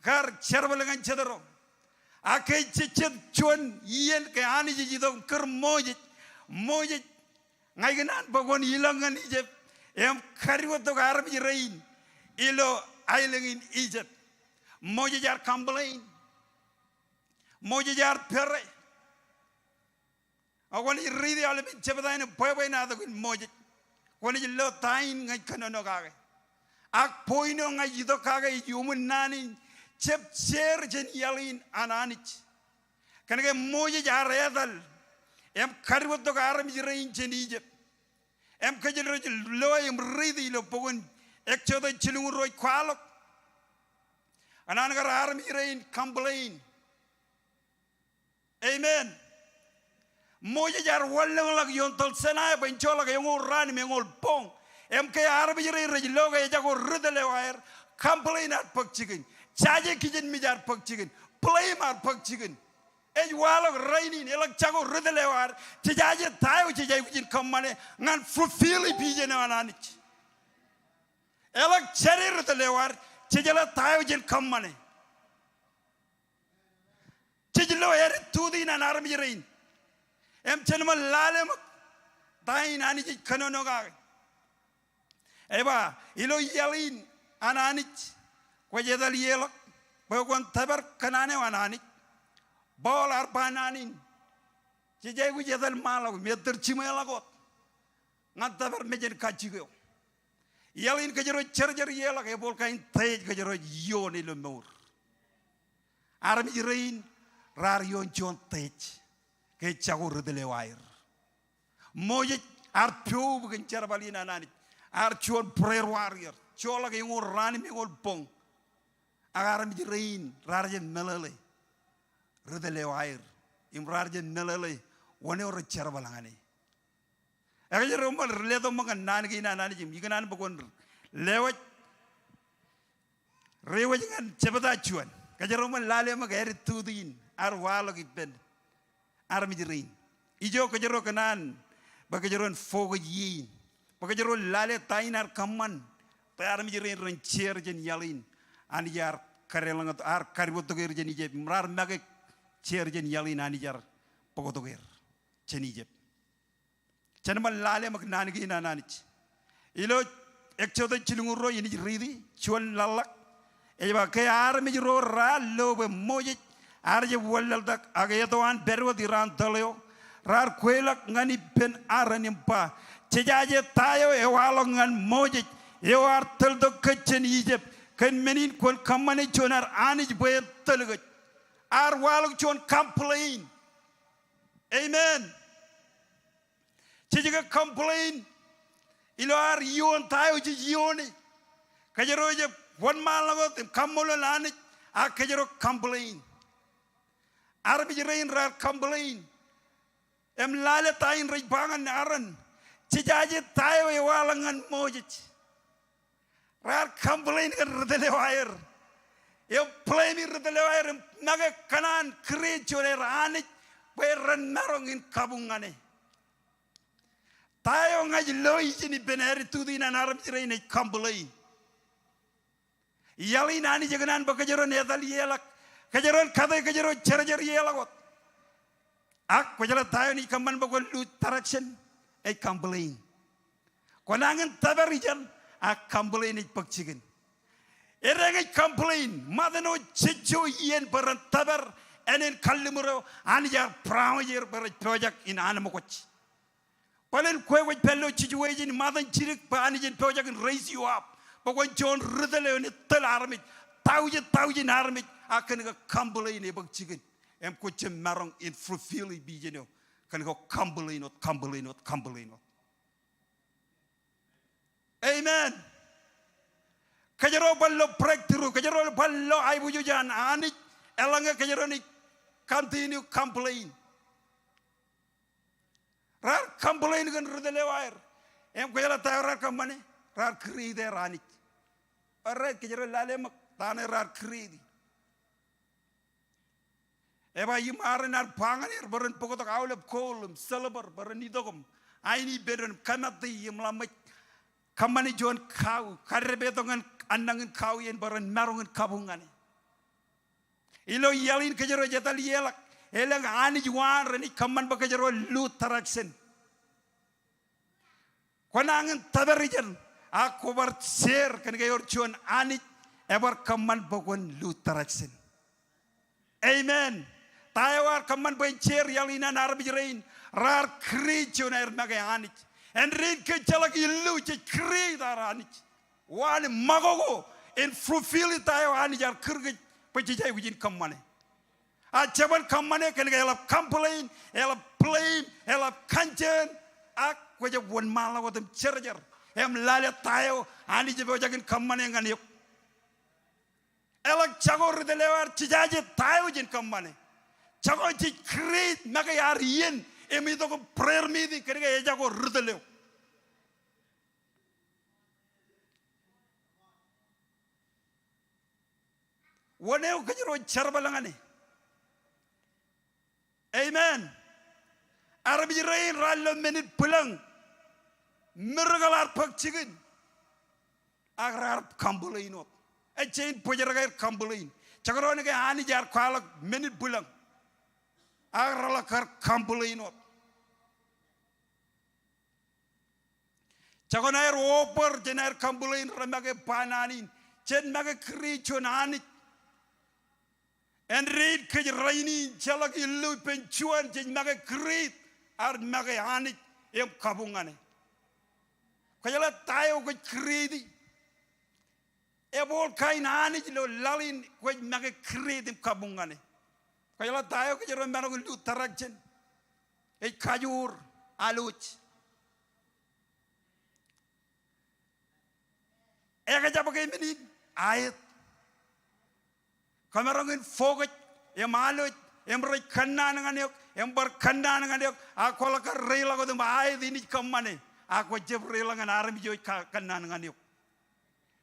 gar cherbalangan chadro akai cicet cuan yen ke ani jidong ker moji ngai genan bagon ilangan Egypt em kariwoto garab rain ilo island in Egypt moji jar complain moji jar pere awani ridi ale bin chebadaina poy na da moji wani lo tain ngai kanono kage ak poino ngai jido kage yumun nani chep cher jen yalin ananich kanage moji jar edal em kariwoto garab rain jen Egypt em kajel lo em ridi lo pogon ekchoda chilung roi kwalok anan gar army rain complain amen moja jar wallang lag yon tol sena ben chola ga yon ran me ngol pong em ke army rain lo ga jago rudele waer complain at pak chicken chaje kijen mi jar pak chicken play mar pak chicken e walok rainin elak jago rudele waer chaje tayo chaje kijin kamane ngan fulfill bije na ananich elak cherry rudele waer chijala tayo jin kammane chijlo er tudi na army rain em chenma lalem tain ani ji kanono ga eba ilo yalin ananich kwajedal yelo bogon tabar kanane wanani bol arbananin chijay gujedal malaw meter chimela got ngat tabar mejen kachigo yalin kajero charger yela ke bol kain tej kajero yoni lo mur armi rain rar yon jon tej ke chagur de lewair moje ar pyo bukan charbalina nani ar chon prayer warrior chola ke ngor rani mi ngol pong armi rain rar je melale rede lewair im rar je melale woni or charbalangani aja rombal ledo makan nan ki nan jim yikan bakon lewat rewa jangan cepata cuan kaja rombal lale mak eri tudin ar walo ki pen ar mijirin ijo kaja ro kanan bakajaron fogo yin bakajaron lale tainar kaman pa ar mijirin rencer jen yalin an yar karelang ar kariboto ger jen ije mrar make cer jen yalin an yar pokoto ger jen ije Chanama lale mak nangi na nanich. Ilo ekchoda chilunguro ini ridi chuan lalak. Eba ke armi ro ra lobe moje arje walal dak agayatoan berwa diran taleo rar kwelak ngani pen aranimpa chejaje tayo ewalongan moje ewar teldo kechen Egypt ken menin kon kamane chonar anij boy telgo ar walok chon complain amen Chijiga complain ilo ar yon tayo ji yoni kajero je one malagot kamolo lani a kajero complain arbi rain ra complain em lale tain rej bangan aran chijaje tayo e walangan mojich ra complain kan redele wire yo play mi redele wire naga kanan creature rani be ran narong in kabungane tayo ngaji loy jini beneri tudi na naram rain complain Yali nani jaganan ba kajero nedal yelak. Kajeron kadai kajero cer yelakot. Ak kajero tayo ni kaman ba kon lut taraction. Ay kambalin. Konangan tabarijan. Ak kambalin ay pagsigin. Erengay kambalin. Madano chicho yen baran tabar. Enen kallimuro anijar prawajer barat project in anamokoch. Palen kwe waj pello chijuwejin madan chirik pa anijin project and raise you up. But when John ridele on it tel armit, thousand armit, I can go cumble in a bug chicken. And put your marong in fulfilling bijino. Can go cumbling. Amen. Kajaro ballo breakthrough, Kajaro ballo I would you jan anit, Elanga Kajaroni continue complain. Rar complain again ridele wire. And Kajara Tara company, Rar creed their anit. Alright, Kajaro Lalem, Tana Rar creed. Eba yim arenar panganir baran pokotok awlep kolum celeber baran idogum aini beren kamati yim lamai kamani jon kau karbetongan andangan kau yen baran marungan kabungane ilo yalin kejero jetal yelak elang ani juan reni kaman bakejero lut taraksen konangan taberijan aku bar share kan gayor jon ani ebar kaman bakon lut taraksen. Amen. Taiwar kaman bencer yalina narbi rain rar kricho na ermaga anich and rain ke chalak ilu che kri daranich one magogo in fulfill Taiwan jar kirge pechijai within kamane a chaban kamane can help complain help blame help kanchen ak waja one mala with them charger em lale tayo ani je bojakin kamane nganiyok elak chagor de lewar chijaje tayo jin kamane Chago chi create naga yar yen emi to prayer meeting kariga eja ko rudelew woneu kajiro charbalangane. Amen. Arabi rain rallo menit pulang mirgalar pak chicken agrar kambulainot a chain pojaraga kambulain chagarone ga ani jar kwalak menit pulang Agralakar Kampulino. Chagonair Whopper, Jenair Kampulin, Ramage Pananin, Chen Maga Krichonani, and read Rainin, Chalaki Lupin Chuan, Chen Maga Krit, Ard Magahani, Em Kabungane. Kayala Tayo got creedy. Ebol Kainani, Lalin, which Maga Krit in Kabungane. Kayala tayo kajero merong lut tarakjen, kajur aluch. Kajapagay menin ayat. Kamerongin fogat, aluch, ray kanda nanganyok, bar kanda nanganyok. Ako laka rela ko dum ayat ini kamane. Ako jeb rela ngan arami joy kanda nanganyok.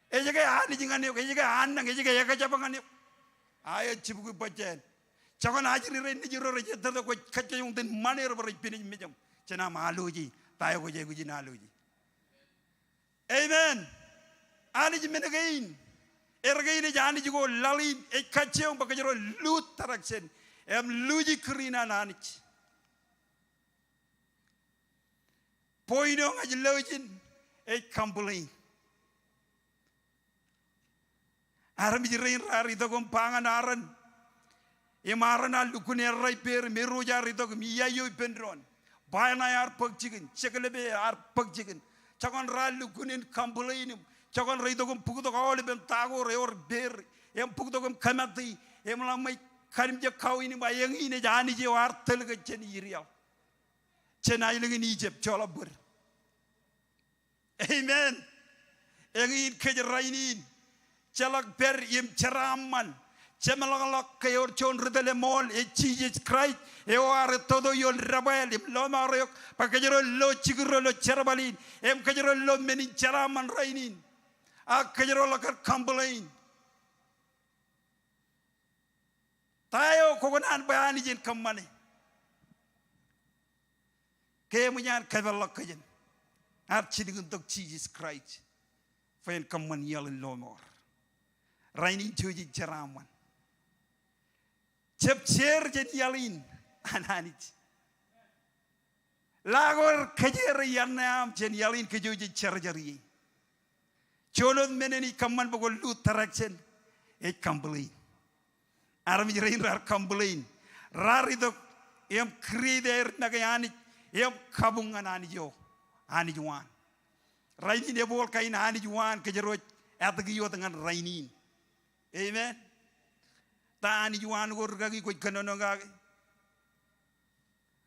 Jaga ani jinganyok, jaga anang, jaga kajapanganyok. Ayat cibuku bajen. Chagon ajri re nijiro re jeta ko kacce yung den manero re pini mejam chena maluji tayo ko jego jinaluji. Amen. Ani jimenagain ergain jani jigo lalin e kacce yung bakajero lut taraksen em luji krina nanich poino ngajlojin e kambulin aram jirein rari dogom pangan aran Imarana lukune rai per meruja ridog miyayo pendron. Bayana yar pug chicken, chekalebe ar pug chicken. Chagon ral lukunin kambulain, chagon ridogum pugdog all ben tago or bear, em pugdogum kamati, emlamai karimja cow in my young in a janiji or telegachen irial. Chenailing in Egypt, Cholabur. Amen. Egin Kajarainin, Chalak per im charaman. Chemalak kayor chon ridele mol Jesus Christ are todo yon rabel lo marok pakajero lo chigro lo cherbalin em kajero lo menin charaman rainin a kajero lakar kambulain tayo kogonan bayani jin kamane ke munyan kavelak kajen ar chidigun tok Jesus Christ fain kamman yal lo mor rainin chuji charaman chep cher jen yalin ananich lagor kajer yanam jen yalin kejuji charjari cholon meneni kamman bogol lu tarakchen e kambelin armi rein rar kambelin rarido em krider nagayani em kabungan anijo anijuan rainin e bol kain anijuan kejero atgiyo dengan rainin amen ta anijuan gor gagi ko kanono gagi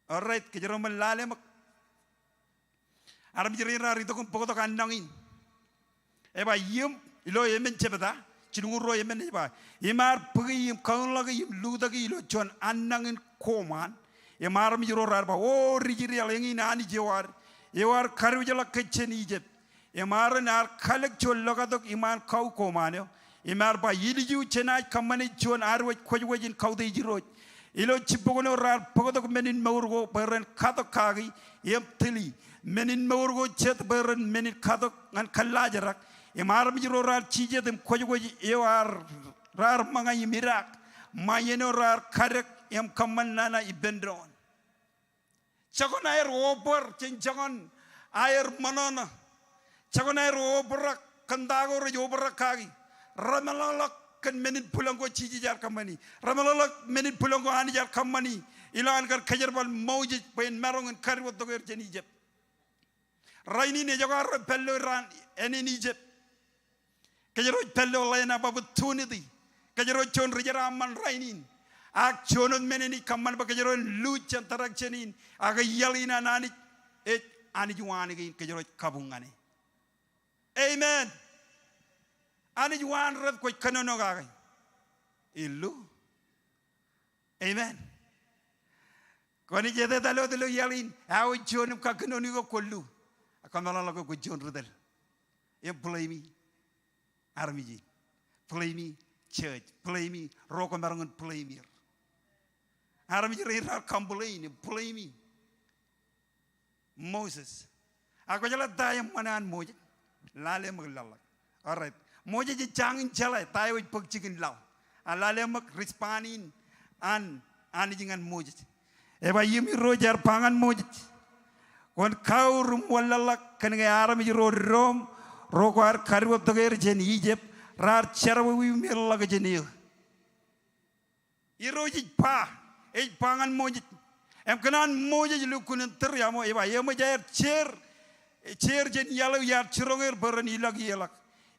alright kejero melale mak armi rein rarido ko pokoto kanangin eba yim ilo yemen chebada chinunguro yemen eba imar pagi yim kaunlagi yim ludagi ilo chon annangin koman imar mi jiro rarba o rigiri alengi nani jewar yewar karujala kechen Egypt imar nar khalek chol logadok iman kau komano imar ba yiliju chenai kamani chon arwe kwajwajin kaude jiro ilo chipogono rar pogodok menin maurgo beren katok kagi yem tili menin maurgo chet beren menin katok ngan kallajarak imar mi jiro rar chije dem kwajwaji yewar rar manga yimirak mayeno rar karek yam kaman nana ibendron chagon air over chen chagon air manana chagon air over kandago re over kagi ramalala kan menin pulango chije jar kamani ramalala menin pulango ani jar kamani ilan kar kajerbal mawji ben marongen karwo doger chen Egypt rainin e jagar pello ran enen Egypt kajero pello lena babu tunidi kajero chon rijara man rainin ak chonon meneni kamman ba kajero luchan tarak chenin aga yalina nani e ani juwani gi kajero kabungane amen ani juwan rat ko kanono ga illu amen koni jede dalo dalo yalin aw chonum ka kanoni go kollu akamala la ko chon ridal e play me army play me church play me roko marangon play me army rira kambulain play me Moses ako jala dayam manan moje lale maglala alright moje ji changin chala tayo pagchikin law alale mak rispanin an jingan moje eba yimi rojar pangan moje kon kaurum wallala kan ga army rom rogar karwo toger jen Egypt rar charwa wi mel ga jen iroji pa e pangan moji em kanan moji lu kunen ter ya mo eba yema jaer cher jen yalo yar chironger berani lagi yelak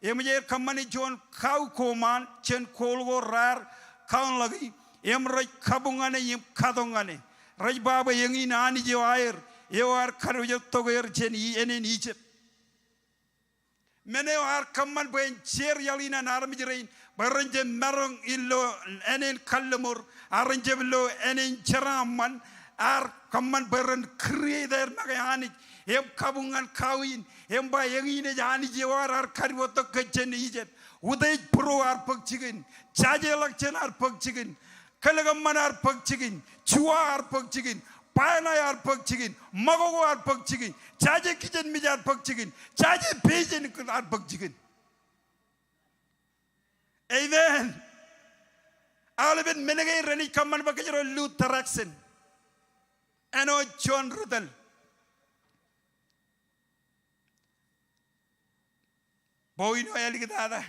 yema jaer kamani jon kau koman chen kolgo rar kaun lagi em raj kabungane yem kadongane raj baba yengi nani jewair yewar karwo toger jen enen Egypt mene har kamman boyen cher yalina narmi jirain baranje marong illo enen kallemur aranje lo enen charaman ar kamman baran creator magani em kabungan kawin em ba yengine jani jewar ar karwoto kechen Egypt uday pro ar pagchigin chajelak chen ar pagchigin kalagamman ar pagchigin chua ar pagchigin paana yar pagchigin magogo ar pagchigin chaje kichen mijar pagchigin chaje pejen ar pagchigin amen alben menege reni kamman bakajero lu taraksen eno chon rudal boyno yaligada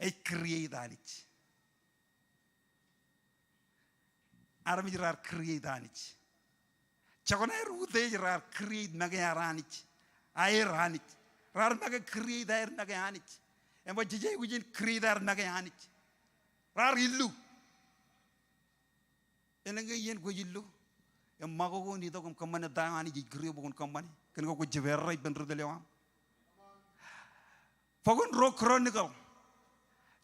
e create anich armi rar create anich chakona rude rar create magaranich airanich rar maga create air naganich embo jije ujin create ar naganich rar illu enenge yen ko illu em mago go ni to kom kamane daani ji create bon kamane ken ko jiverray ben rudelewa fogon ro chronicle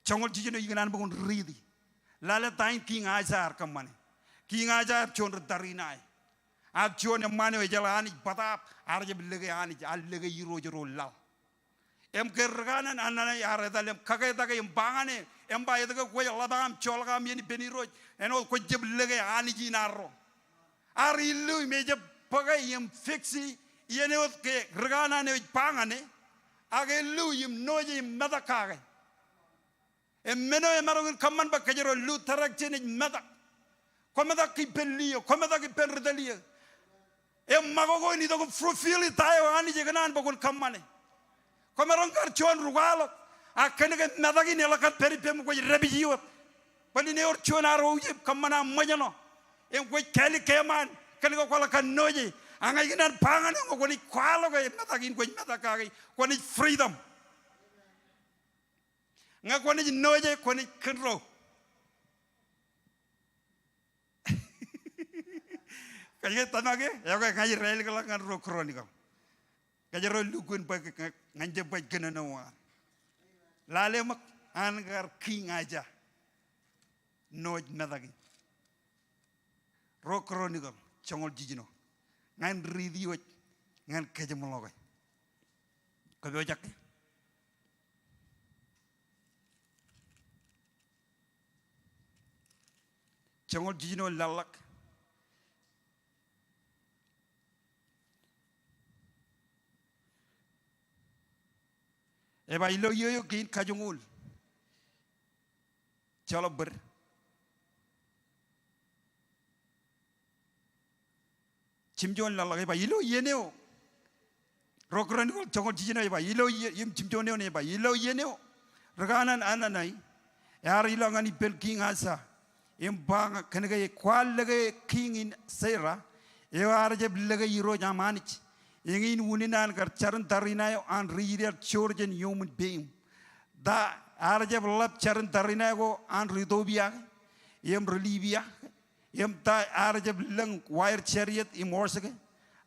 chongol jije no yigan bon ridi lala tain king azar kamane king ajar chon darinai a chon mane we jalani patap arje bilege ani allege yiro jiro law em kerganan anana yare dalem kage daga em bangane em ba yedega ko ladam cholgam yeni beniro eno ko jeblege ani jinaro ari lu meje paga em fixi yene ke regana ne pangane age lu yim noje meda kage e meno e marongin kamman ba kajero lu tarak chene meda komeda ki pelio komeda ki perdelia e magogo ni to fulfill tayo ani je ganan ba kon kammane komerong kar chon rugalo akene ke meda ki nela kat peripem ko rebijiot bali ne or chon aro je kammana majano e ko kali keman kene ko kala kan noje angai ginan pangan ko ni kwalo ko meda kin ko meda kage ko ni freedom nga ko ni noje ko ni kinro kaya tanage ya ko ngai rel kala kan ro kronika kaya ro lukun pa nganje pa kenana wa lale mak angar king aja noj medagi ro kronika chongol jijino ngan ridi waj ngan kaje mologa ko be jak chongol jijino lalak e ba ilo yoyo kin kajungul chalo ber chimjon lalak e ba ilo yeneo rokran ko chongol jijino e ba ilo yim chimjoneo ne ba ilo yeneo raganan ananai yar ilo ngani pel king asa imbang kenega kwalle king in sera e war je blega yiro jamanich ingin wuninan kar charan tarinayo an real chorgen human being da arje lab charan tarinayo an ridobia yem relivia yem ta arje lang wire chariot imorse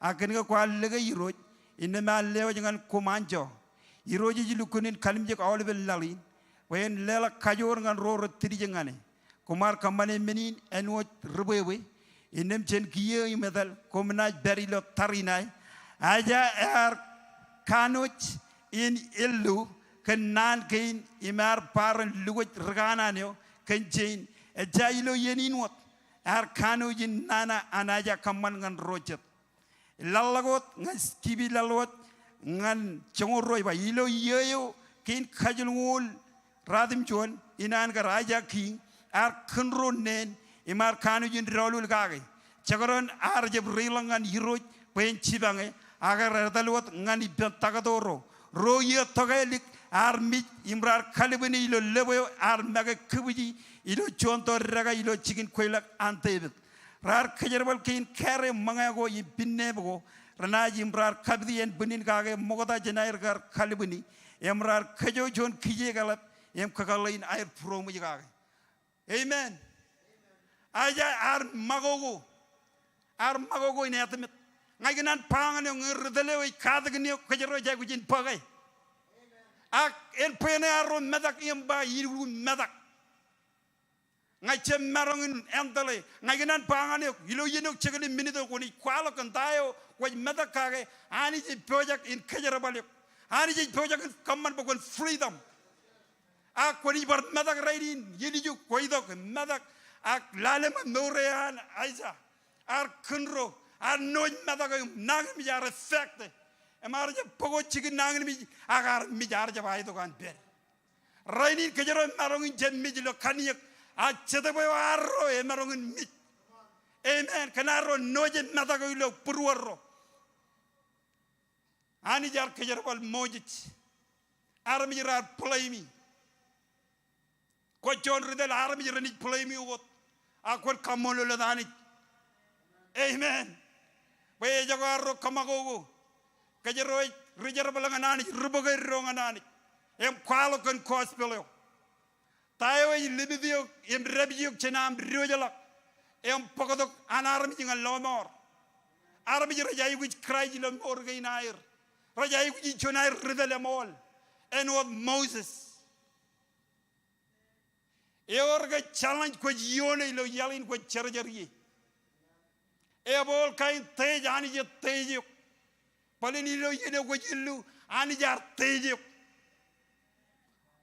akenega kwalle yiro inma lewo jangan kumanjo yiro ji lukunin kalimje awle lalin wen lela kajor ngan ro tiri jangane kumar kamane menin enwo rubewe inem chen kiye imedal komna berilo tarinai aja kanuch in illu kenan kein imar paran lugut regananyo kenjin ejailo yenin wat kanujin nana anaja kaman ngan rojet lalagot ngan kibi lalot ngan chongoroi ba ilo yeyo kein kajulul radim jon inan ga raja king kunro nen imar kanujin rolul kage chagaron arjeb rilangan hiroj pen chibange agar dalwat ngani tagadoro roye togelik armit imrar kalibani ilo lebo armaga kubuji ilo chonto raga ilo chicken koilak antebet rar kajerbal kin kare mangago ibinnego ranaji imrar kabdi en bunin kage mogoda jenair gar kalibani emrar kajo jon kije galap em kakalain air promo kage amen aja ar magogo in atamet ngai ganan pangan yang ngerdelewi kadagni kajero jagujin pagai ak en pene aron medak imba yiru medak ngai chem marongin entale ngai ganan pangan yo ilo yinok chegani minito koni kwalo kantayo waj medak kage ani ji project in kajero balyo ani ji project kamman bokon freedom ak koni bar medak rainin yiliju koidok medak ak lalema norean aisa ar kunro ar noy madaga nang mi jar effect e mar je pogo chigi nang mi agar mi jar je bay dogan ber rainin kejero marongin jen mi lo kaniyak a chede boy arro e marongin mi amen kanaro noje madaga lo purwaro ani jar kejero bal mojich ar mi jar play mi ko jon ridel ar mi rani play mi wot akon kamolo lo dani amen baye jagaro kamagogo kajero rijar balanganani rubogai ronganani em kwalo kon kospelo tayo libidio em rebio chenam riojala em pogodok anarmi jingal lomor armi rajai which cry jilom orgainair rajai which chonair ridele mol and what Moses eorga challenge ko yone lo yalin ko charjari ebol kain tej ani je tej paleni lo yene ko jillu ani jar tej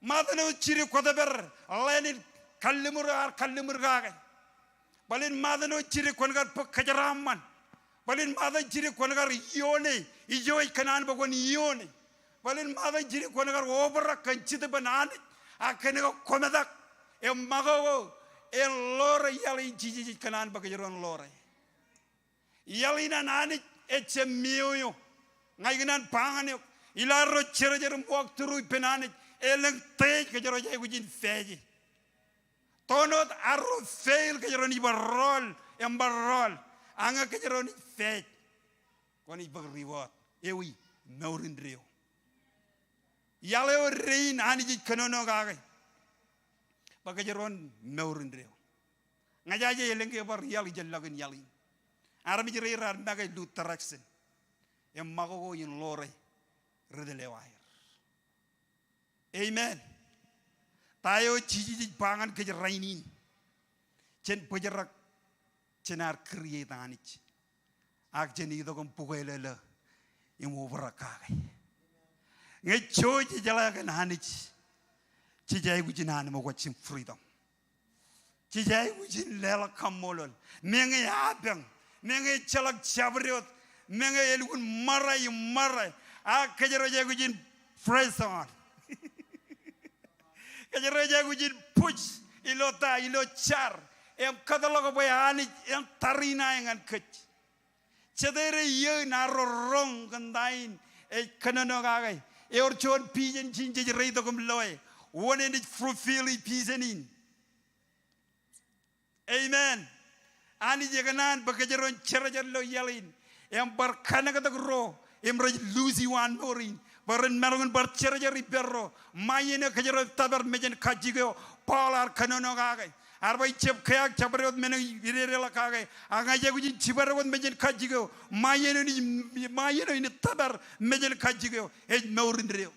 madano chiri ko ber lenin kallimur gaga balin madano chiri kon gar kajaramman balin madan chiri kon gar yone ijoy kanan bagon yone balin mada jiri konagar obra kanchite banan akenego komedak mago lore yali jiji kanan bagajeron lore yalina nani eche miyo ngainan panganyo ilaro cherejerum walk through penani eleng tej kajero jay gujin feji tonot arro fail kajero ni barol embarol anga kajero ni fej koni bag reward ewi naurin rio yaleo rain ani ji kanono gagay bagajeron naurin rio ngajaje eleng bar yali jallagin yali arami jere rar nagay lu taraksen mago yin lore redelewair amen tayo jiji bangan ke rainin chen pojerak chenar create anich ak jeni do kom pugelele imu barakay nge choji jalagan anich chijay gujinan mo watching freedom chijay gujin lela kamolol menge abang menge chalak chabriot menge elun maray ak kajero jagujin praise on kajero jagujin push ilota ilo char em kadalogo bayani em tarina engan kech chedere ye naro rong gandain e kanano gagay e orchon pijen jinje reito kom loy one in fulfill pijenin amen ani jaganan bakajeron cherajar lo yalin em barkana katagro em raj luzi wan morin baran marongan bar cherajar riperro mayene kajero tabar mejen kajigo polar kanono gagay arbay chep kayak chabarot men irela kagay anga jagujin chibarot mejen kajigo mayene ni tabar mejen kajigo e morin reo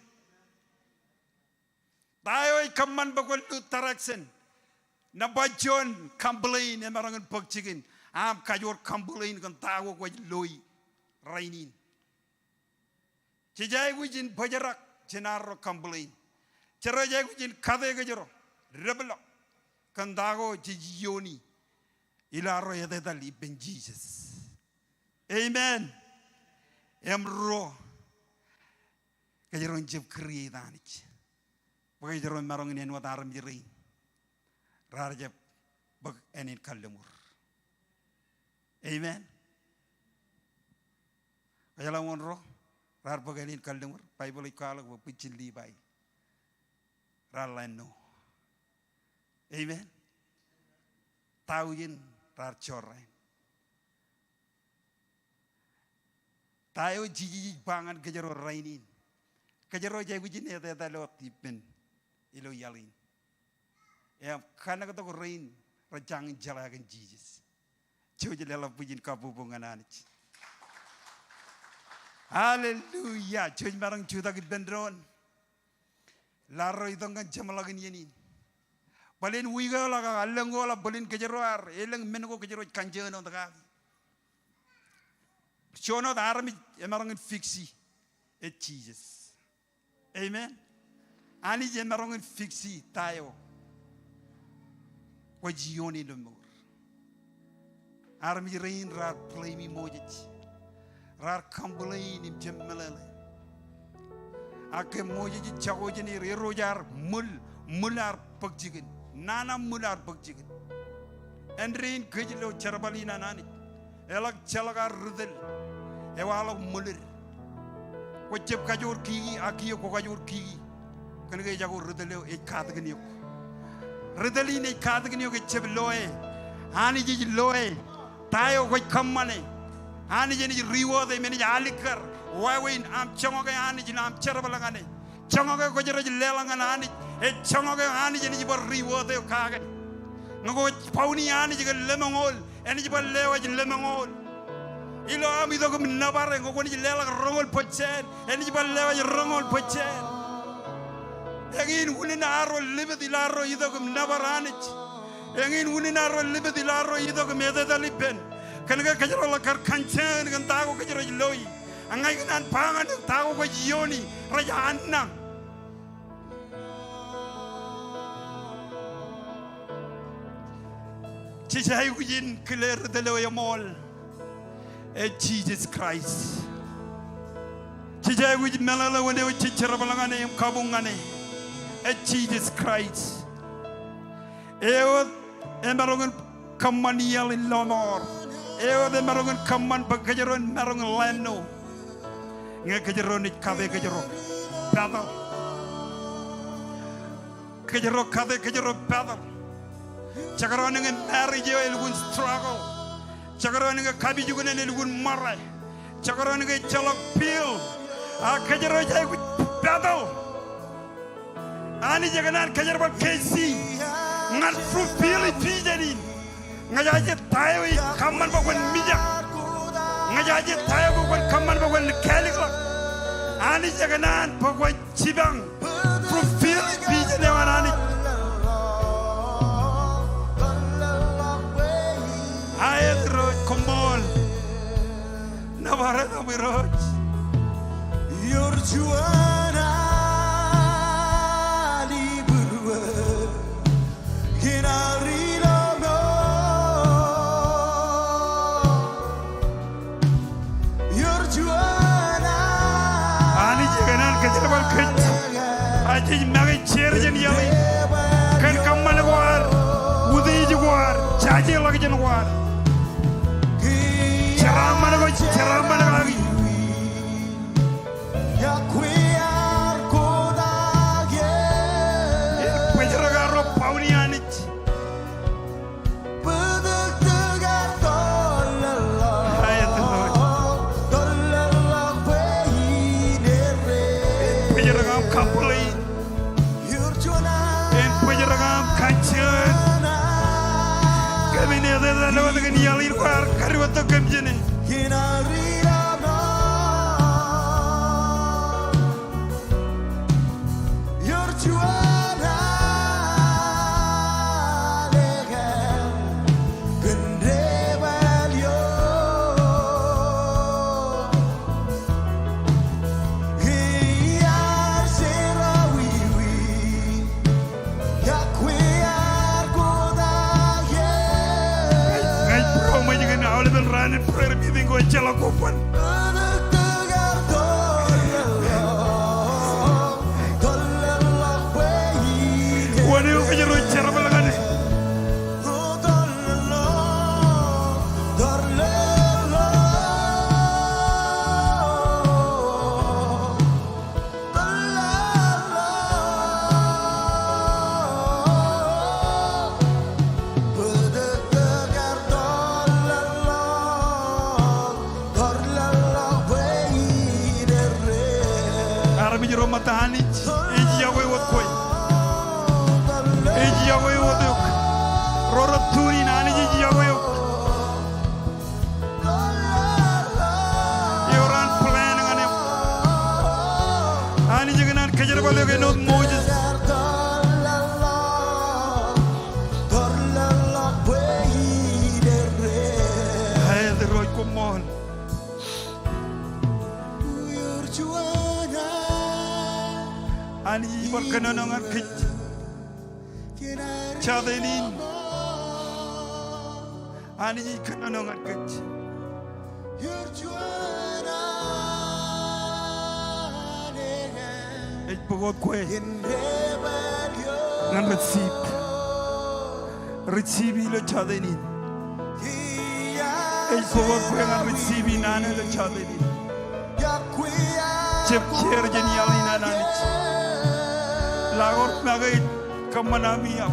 tayo kaman bakol tu taraksen nabajon complain e marangan pagchigin am kajor complain kan tawo ko loy rainin chijay gujin bajarak chenaro complain cherajay gujin kade gajoro rebelo kan dago jiyoni ilaro yedali ben Jesus amen emro kajeron jeb kriyedanich bagajeron marangan en wadaram jirin rarjab bag enin kallemur amen kajala wonro rar bag enin kallemur bible kala go pichili bay ralano amen tawin rar chorain tayo jiji bangan kajaro rainin kajaro jagujin eta lot tipen ilo yalin ya kana kata ko rain rajang jalagan Jesus coba lela pujin kabubungan anich haleluya coba barang cuta git bendron laro itu kan jamalagin yenin balin wiga la ka allengo la balin kejeroar eleng mengo kejero kanjeno daga chono darami emarangin fixi et Jesus amen ani emarangin fixi tayo wajioni lemur armi rain rar play mi mojit rar kambulain im jemmelele ake mojit chagojini rojar mular pagjigin nana mular pagjigin endrin kejlo charbalina nani elak chalagar rudel ewalo mulir ko jeb kajor ki akiyo ko kajor ki kan ge jago rudel e kadgni yo redaline kadgni ke cheb loe hani ji loe tayo ko kamane hani ji reward e meni alikar wawen am chongoge hani ji am cherbalangane chongoge ko jero ji lelangana hani e chongoge hani ji bor reward e kaga ngo pauni hani ji lemongol eni ji bor lewa ji lemongol ilo am ido ko nabare ngo ni ji lela rongol pochen eni ji bor lewa ji rongol pochen Engin uninaro libeti laro ido kum nabaranich. Engin uninaro libeti laro ido kum edalipen. Kanaga kajero la kar kanchen kan tago kajero loi. Angai kan pangan tago ko yoni raja anna. Chisai kujin clear the loy mall. Jesus Christ. Jijay with Melala when they were Chicharabangane and Kabungane. Jesus Christ. Ewa Emarogan Kamaniel in Lomor. Ewa the Marogan Kaman Bakajaron Marogan Lano. Nakajaron it Kade Kajaro. Battle. Kajaro Kade Kajaro battle. Chakaroning and marriage will win struggle. Chakaroning a Kabijugan and it will marry. Chakaroning a Chalak peel. Kajaro with battle. Ani Jaganan Kajarba KC. Not fulfill it, Pijanin. Najaja Tayo, come on, but when Mija. Najaja Tayo, when come on, but when the Calico. Ani Jaganan, but when Chibang. Fulfill it, Pijanan. I had the road, Komol. Navarra, we wrote. Your Juana. I think Mary Cherry and Yelly can come on the water, Woody Jaguar, Chaji Logan War. Charamanago, Charamanago. Iakwe Kodage. Pedro Pauli on it. Ani berkenangan kecil, jotenin. Ani kenangan kecil. Pagod kue, ngan receive lo jotenin. Pagod kue ngan receive nana lo jotenin. Cep cer jenialina nana. Lagor nagai kamanamiam.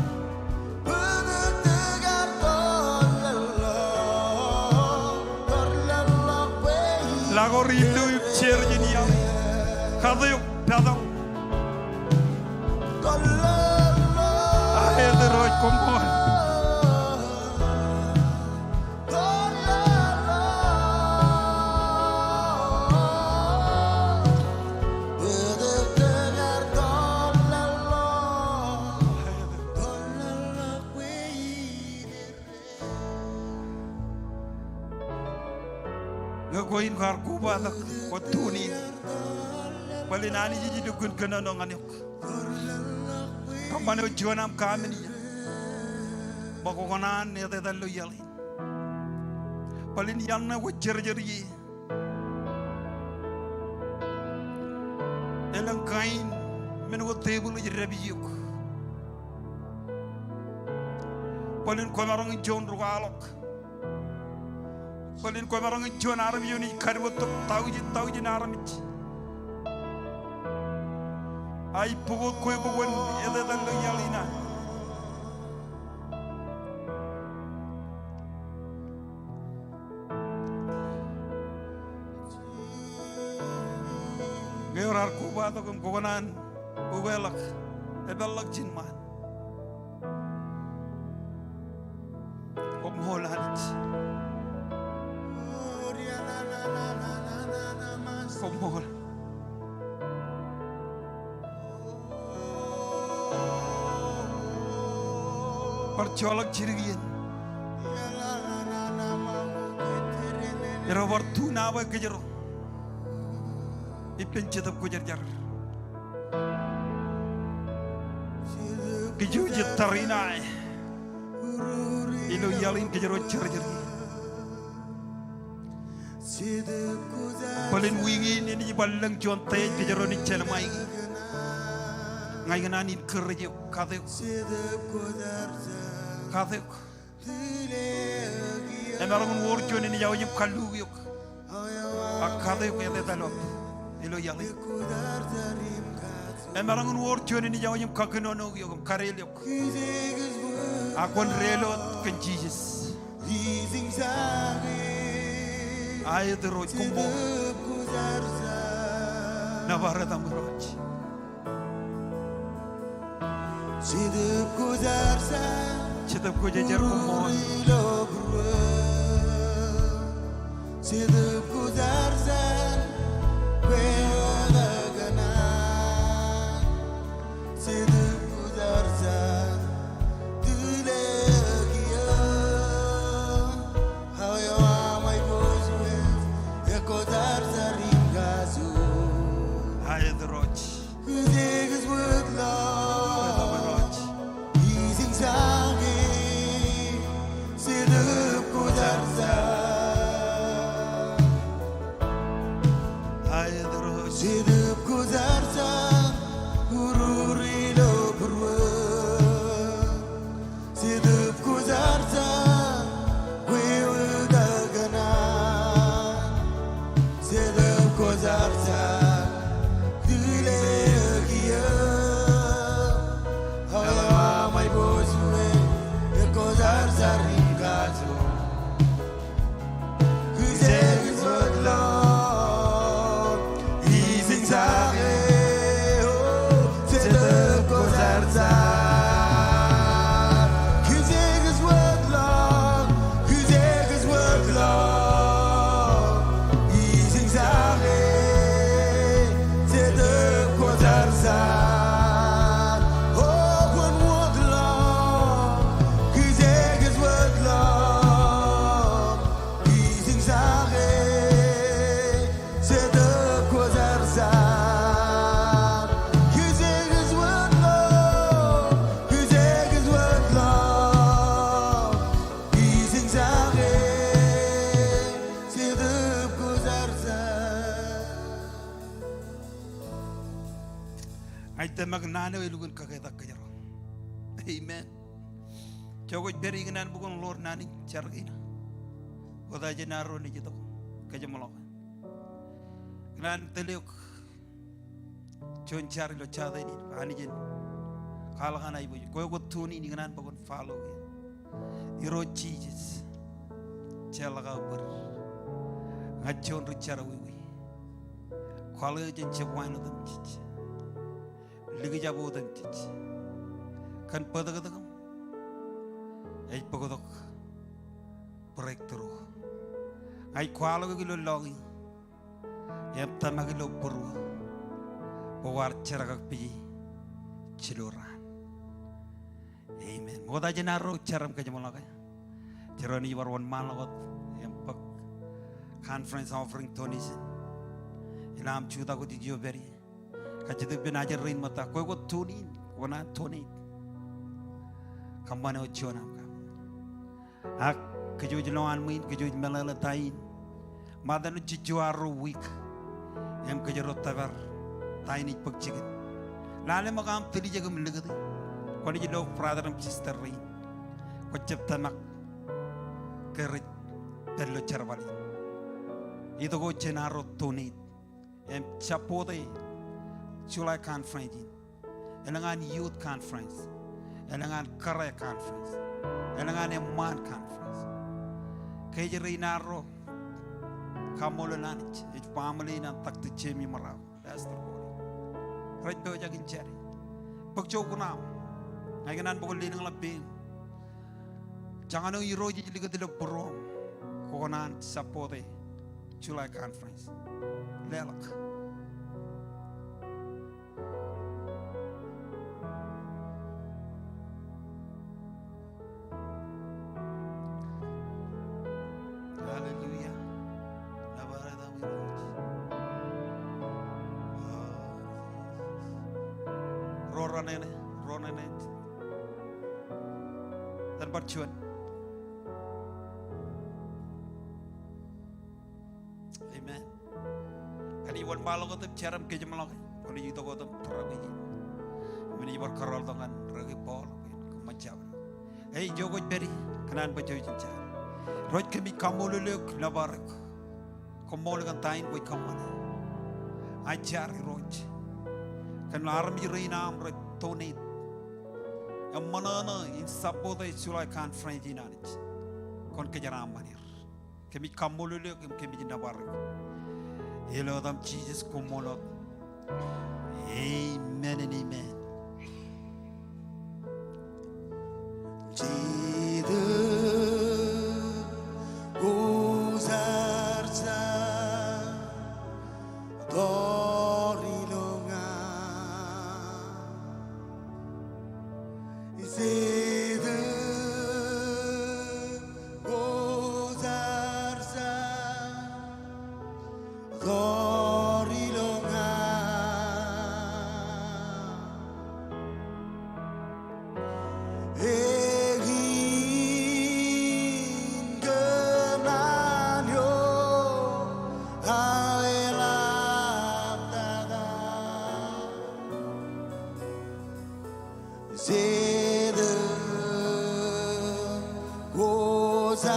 Lagor itu cer jenial. Kadayuk dadam. Air terus Komol. Ngakuin karku batak kotunin. Balinani jadi dukun kenangan yuk. Kapan ujuanam kami ni? Bakokanan ni ada lu yali. Balin yang na wajar jeri. Elang kain menurut table jirabiyuk. Palin komarang John Rugalok. Palin komarang John Aram Yuni Karwotok Tauji Aramit. I pugo Quebuan other than the Yalina. Gerar Kubatok and Goganan, Uvelak, Ebelak Jinman. Komol halit. Komol. Percolak cirigian. Era waktu nawa kejero. Ipen cetap kujar-jar. Kejujet tarinai. Ilo yalin kejero jar-jar. Paling wingin ini balang contai kejero ni celamai. Ngai ganin kerja kadek. Kadek. Enarangun worjon ini jauh jauh kalu yuk. Kadek yang detalok. Ilo yalin. Enarangun worjon ini jauh jauh kagenono yuk karel yuk. Akon relot kencis. Ayo terus kumbo. Nabara tamuroj. Cetap ku jajar Komol. Ayo terus. Aite magnane welugun kaketa kajaro. Amen. Jogo beri gnan bukan lor nani chargina. Oda jenaro ni jito kajamolok. Gnan teleuk. Chon chari lo chada ini ani jen. Kalangan ai bojo. Koyo tuni ni gnan bukan follow. Iro Jesus. Chalaga ber. Ngachon richara wiwi. Kwalo jen chepwaino dam chichi. Lagi jabo dan cici, kan pada kata kamu, pagodok breakthrough, kualo kilo logi, tamag kilo puru, bawar ceragak pi, ciloran, amen. Moda jenaro ceram kajamolaga, ceroni warwan malagot, pak conference offering tonisin, ilam cuta ko di joberi. Kajitu benajar rain mata, kau ko tunin, wana tunin. Kamane ocionam kam. Ak kejuj loan min, kejuj melalatain. Madanu cicuaru week. Em kejerot tabar, tiny pug chicken. Lalemagam Tilijagum Ligadi, what did you love, brother and sister Rain? What Chaptanak Kerrit Tello Charvali. Either go Chenaro Tony and Chapote July Conference, Elangan Youth Conference, Elangan Career Conference, Elangan Man Conference. Kajarinaro Komol Lanich, each family and Takti Chemi Marau. That's the body. Right Dojag in Cherry. Pokchokunam. I can unbowl leaning a bean. Jangano Yuroji Ligadilla Burom. Konan Sapote. July Conference. Lelak. Hallelujah. Ronene. Dan bercuan. Amen. Kani wan balo ko tep charam ke jamalok. Kani yuto ko tep trabi. Mani bar karol tangan ragi pol kumacam. Hey jogo beri kanan bajoy cinca. Roj kami kamoluluk labarak. Komol kan tain boy kamane. Ajar roj. Kan army rainam roj tonit. Yang mana in sabote July Conference ini nanti. Kon kejaran manir. Kami kamoluluk kami jinabarak. Hello adam Jesus komolot. Amen and amen. Zede goza